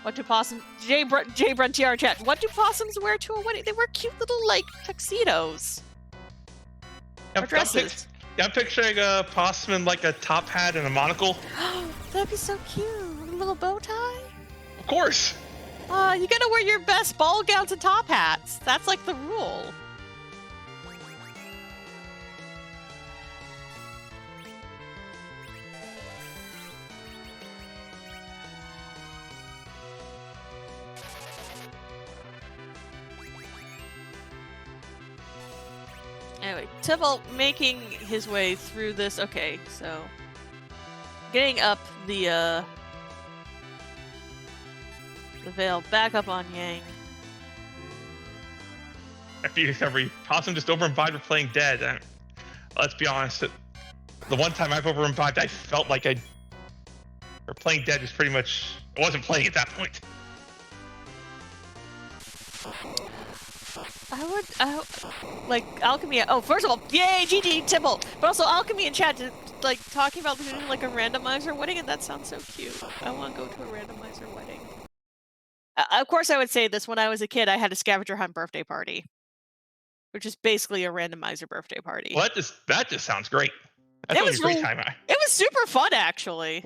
What do possums? Jay Bruntier chat. What do possums wear to a wedding? They wear cute little tuxedos or dresses. I'm picturing a possum in a top hat and a monocle. That'd be so cute. A little bow tie. Of course. You gotta wear your best ball gowns and top hats. That's the rule. Anyway, Tibble making his way through this. Okay, so getting up the veil back up on Yang. After you discovery, Possum just over-imbibed with playing dead. Let's be honest, the one time I've over-imbibed, I felt like playing dead was pretty much, I wasn't playing at that point. like Alchemy. Oh, first of all, yay, GG, Tibble. But also Alchemy and chat, like talking about doing like a randomizer wedding, and that sounds so cute. I want to go to a randomizer wedding. Of course, I would say this. When I was a kid, I had a scavenger hunt birthday party, which is basically a randomizer birthday party. Well, that just sounds great. That sounds like a great time. It was super fun, actually.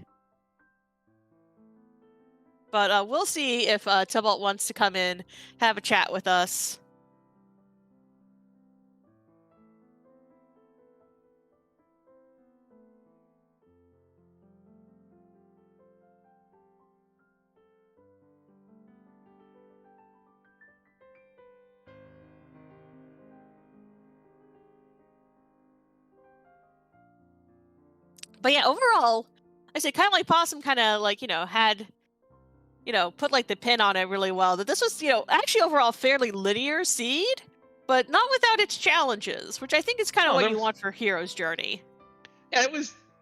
But we'll see if Tybalt wants to come in, have a chat with us. But yeah, overall, I say kind of like Possum kind of like, had, put like the pin on it really well. That this was, actually overall fairly linear seed, but not without its challenges, which I think is kind of what you want for Hero's Journey. Yeah,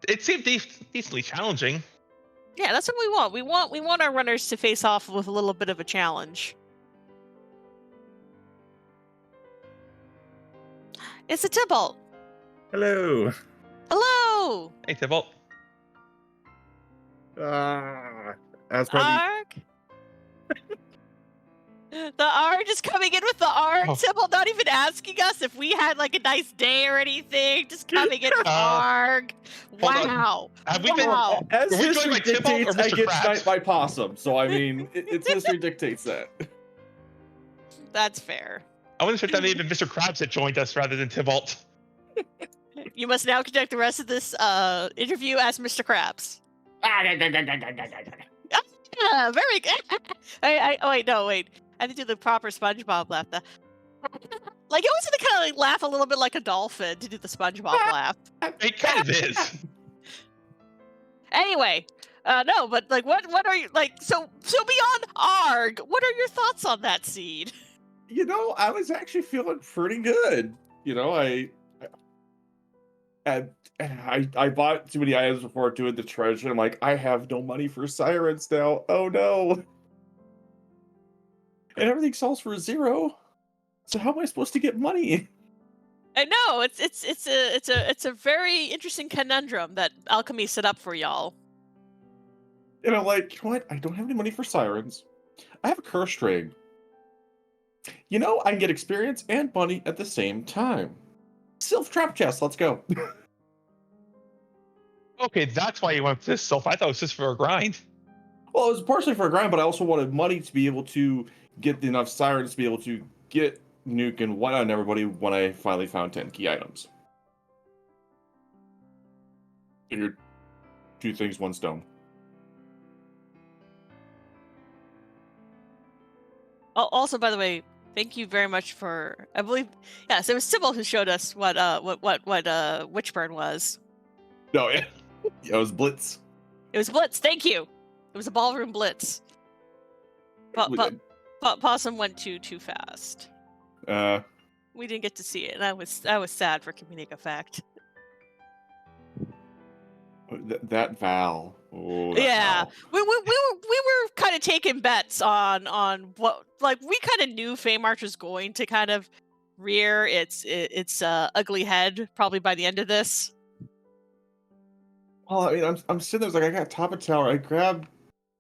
it seemed decently challenging. Yeah, that's what we want. We want our runners to face off with a little bit of a challenge. It's a Tybalt. Hello. Hello. Hey, Tybalt. As per the Arg. The Arg is coming in with the Arg. Tybalt not even asking us if we had like a nice day or anything. Just coming in with Arg. Wow. Wow. As Are we history going by Tybalt dictates, or I Mr. get Krabs? sniped by Possum. So I mean, it's history dictates that. That's fair. I wonder if that may have been Mr. Krabs that joined us rather than Tybalt. You must now conduct the rest of this interview as Mr. Krabs. Yeah, very good. Wait. I have to do the proper SpongeBob laugh. Like, you always have to kind of like laugh a little bit like a dolphin to do the SpongeBob laugh. It kind of is. Anyway, no, but like, what are you like? So beyond Arg, what are your thoughts on that seed? I was actually feeling pretty good. I bought too many items before doing the treasure. I'm like, I have no money for sirens now. Oh no! And everything sells for 0. So how am I supposed to get money? I know it's a very interesting conundrum that Alchemy set up for y'all. And I'm like, you know what? I don't have any money for sirens. I have a curse string. I can get experience and money at the same time. Sylph trap chest. Let's go. Okay, that's why you went this Sylph. I thought it was just for a grind. Well, it was partially for a grind, but I also wanted money to be able to get enough sirens to be able to get Nuke and one on everybody when I finally found 10 key items. Figured 2 things, 1 stone. Also, by the way, thank you very much for. I believe, yes, it was Sybil who showed us what Witchburn was. No, yeah, it was Blitz. It was Blitz. Thank you. It was a ballroom Blitz. But Possum went too fast. We didn't get to see it, and I was sad for comedic effect. That Val. Oh, Yeah, Val. we were kind of taking bets on what, like, we kind of knew Feymarch was going to kind of rear its ugly head probably by the end of this. Well, I mean, I'm sitting there, I was like, I got top of tower. I grabbed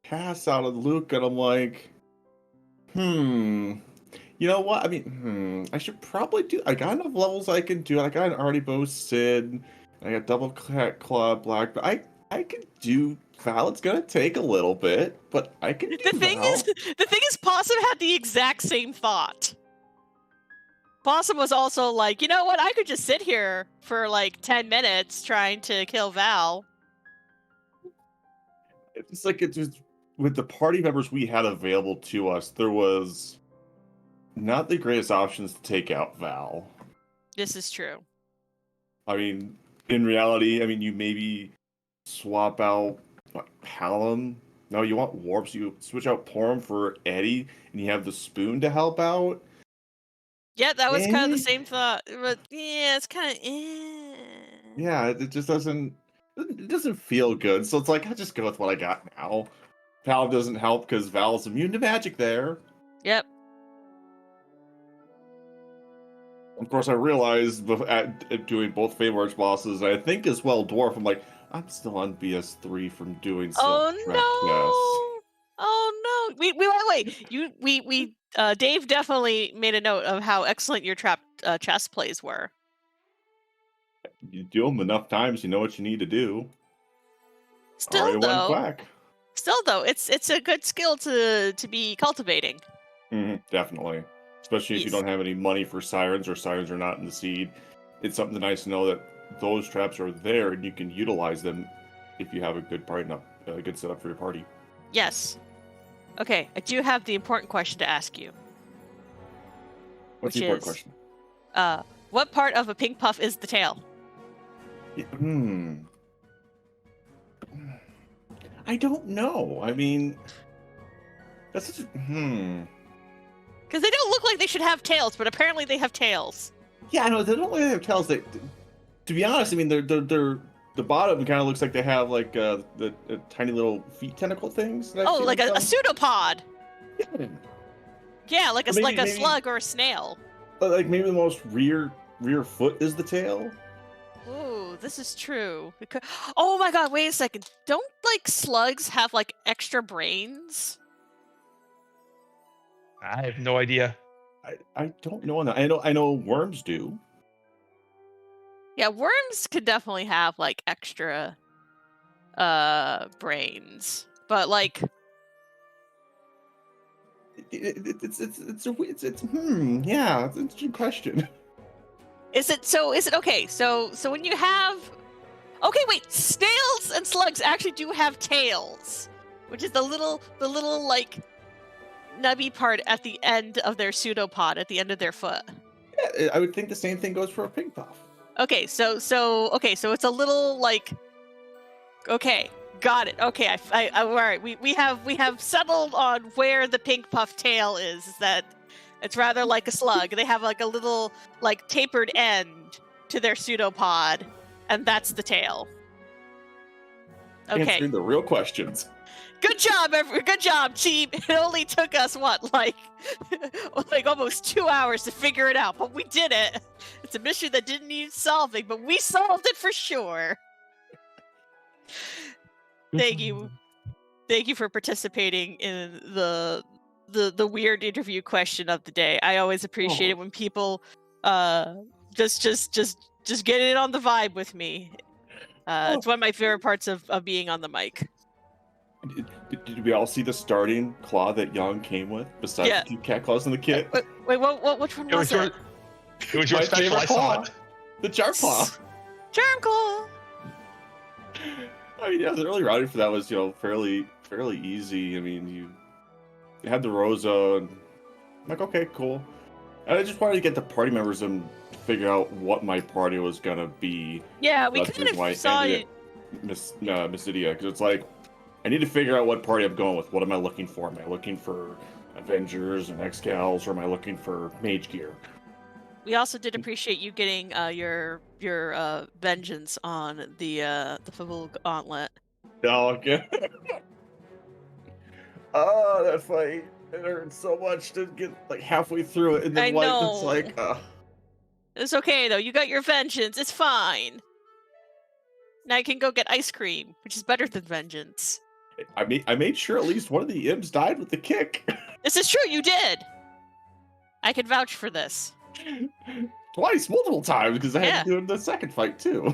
pass out of Luke, and I'm like, you know what? I mean, I should probably do. I got enough levels I can do. I got an Artie Bow Sid. I got double claw black, but I can do Val. It's gonna take a little bit, but I can do The thing Val. is, Possum had the exact same thought. Possum was also like, you know what? I could just sit here for like 10 minutes trying to kill Val. It's like it's just with the party members we had available to us, there was not the greatest options to take out Val. This is true. I mean, in reality, you maybe swap out Hallam. No, you want Warps. You switch out Porum for Eddie, and you have the Spoon to help out. Yeah, that was kind of the same thought. But yeah, it's kind of Yeah, it just doesn't feel good. So it's like, I'll just go with what I got now. Val doesn't help because Val's immune to magic there. Yep. Of course, I realized at doing both Fame Arch bosses, I think as well Dwarf, I'm like, I'm still on BS3 from doing some trap Oh no! Oh no! Wait. Dave definitely made a note of how excellent your trap chess plays were. You do them enough times, you know what you need to do. Already one quack. Still though, it's a good skill to be cultivating. Definitely. Especially if you don't have any money for sirens or sirens are not in the seed. It's something nice to know that those traps are there and you can utilize them if you have a good good setup for your party. Yes. Okay, I do have the important question to ask you. What's the important question? What part of a pink puff is the tail? I don't know. I mean, that's such Because they don't look like they should have tails, but apparently they have tails. Yeah, I know they don't really have tails. To be honest, I mean, the bottom kind of looks like they have like the tiny little feet tentacle things. Oh, like a pseudopod. Yeah. Yeah, like maybe, a slug or a snail. Like maybe the most rear foot is the tail. Ooh, this is true. Oh my god, wait a second. Don't like slugs have like extra brains? I have no idea. I don't know. I know worms do. Yeah, worms could definitely have like extra brains. But like it's an interesting question. Is it okay? So when you have wait, snails and slugs actually do have tails, which is the little like nubby part at the end of their pseudopod, at the end of their foot. Yeah, I would think the same thing goes for a pink puff. Okay, so it's a little like okay, got it. Okay, I all right. We have settled on where the pink puff tail is that it's rather like a slug. They have like a little like tapered end to their pseudopod, and that's the tail. Okay. Answering the real questions. Good job, team. It only took us like almost 2 hours to figure it out, but we did it. It's a mystery that didn't need solving, but we solved it for sure. Thank you for participating in the weird interview question of the day. I always appreciate it when people just get in on the vibe with me. It's one of my favorite parts of being on the mic. Did we all see the starting claw that Young came with, besides the 2 cat claws in the kit? Wait, what? Which one was it? It was your special. I saw it. The charm claw. Charm claw. I mean, yeah, the early routing for that was fairly easy. I mean, you had the Rosa, and I'm like, okay, cool. And I just wanted to get the party members and figure out what my party was gonna be. Yeah, we kind of saw it. Miss Idia, because it's like, I need to figure out what party I'm going with. What am I looking for? Am I looking for Avengers and Excals, or am I looking for Mage Gear? We also did appreciate you getting your vengeance on the Fable Gauntlet. Oh, okay. Oh, that fight! It hurt so much to get like halfway through it, and then it's like, It's okay though. You got your vengeance. It's fine. Now you can go get ice cream, which is better than vengeance. I made sure at least one of the imps died with the kick. This is true. You did. I can vouch for this. Twice, multiple times, because I had to do it in the second fight too.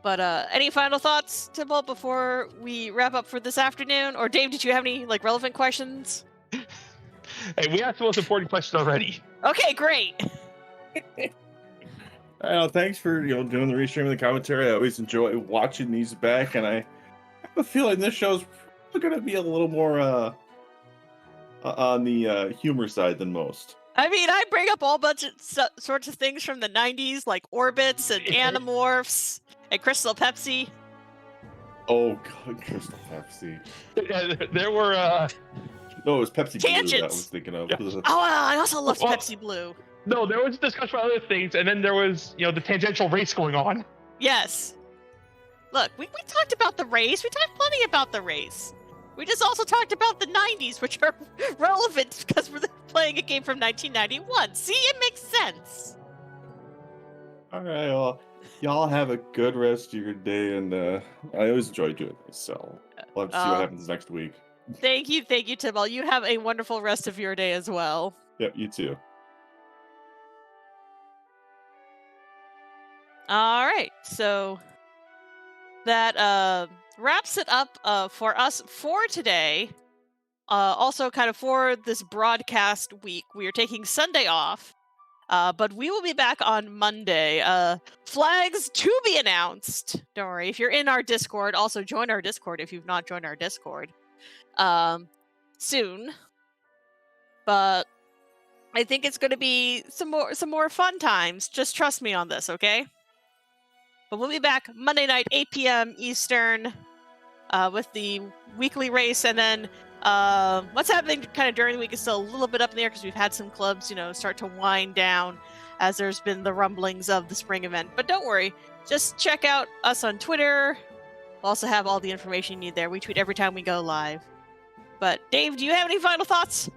But any final thoughts, Timble, before we wrap up for this afternoon? Or Dave, did you have any like relevant questions? Hey, we asked the most important question already. Okay, great. Thanks for doing the restream and the commentary. I always enjoy watching these back, and I have a feeling this show's probably going to be a little more on the humor side than most. I mean, I bring up all bunch of sorts of things from the 90s, like Orbits and Animorphs and Crystal Pepsi. Oh, God, Crystal Pepsi. There were... No, it was Pepsi Tangents. Blue that I was thinking of. Yeah. Oh, I also love Pepsi Blue. No, there was discussion about other things, and then there was, the tangential race going on. Yes. Look, we talked about the race. We talked plenty about the race. We just also talked about the 90s, which are relevant because we're playing a game from 1991. See, it makes sense. All right, well, y'all have a good rest of your day, and I always enjoy doing this, so we'll have to see what happens next week. Thank you, Tibble. You have a wonderful rest of your day as well. Yep, you too. All right, so that wraps it up for us for today. Also, kind of for this broadcast week, we are taking Sunday off, but we will be back on Monday. Flags to be announced. Don't worry. If you're in our Discord, also join our Discord if you've not joined our Discord soon. But I think it's going to be some more fun times. Just trust me on this, okay? But we'll be back Monday night, 8 p.m. Eastern, with the weekly race, and then what's happening kind of during the week is still a little bit up in the air because we've had some clubs, start to wind down as there's been the rumblings of the spring event. But don't worry, just check out us on Twitter. We'll also have all the information you need there. We tweet every time we go live. But Dave, do you have any final thoughts?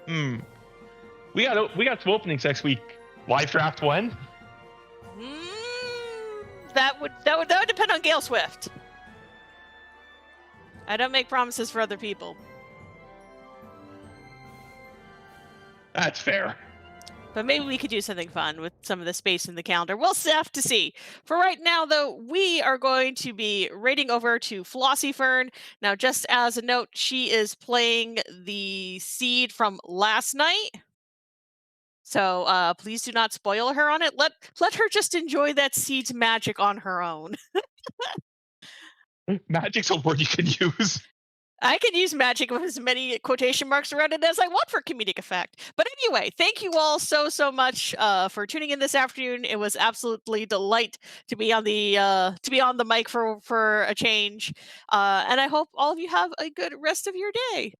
We got some openings next week. Live draft when? That would depend on Gale Swift. I don't make promises for other people. That's fair. But maybe we could do something fun with some of the space in the calendar. We'll have to see. For right now, though, we are going to be raiding over to Flossie Fern. Now, just as a note, she is playing the seed from last night. So please do not spoil her on it. Let her just enjoy that seed's magic on her own. Magic's a word you can use. I can use magic with as many quotation marks around it as I want for comedic effect. But anyway, thank you all so much for tuning in this afternoon. It was absolutely a delight to be on the mic for a change. And I hope all of you have a good rest of your day.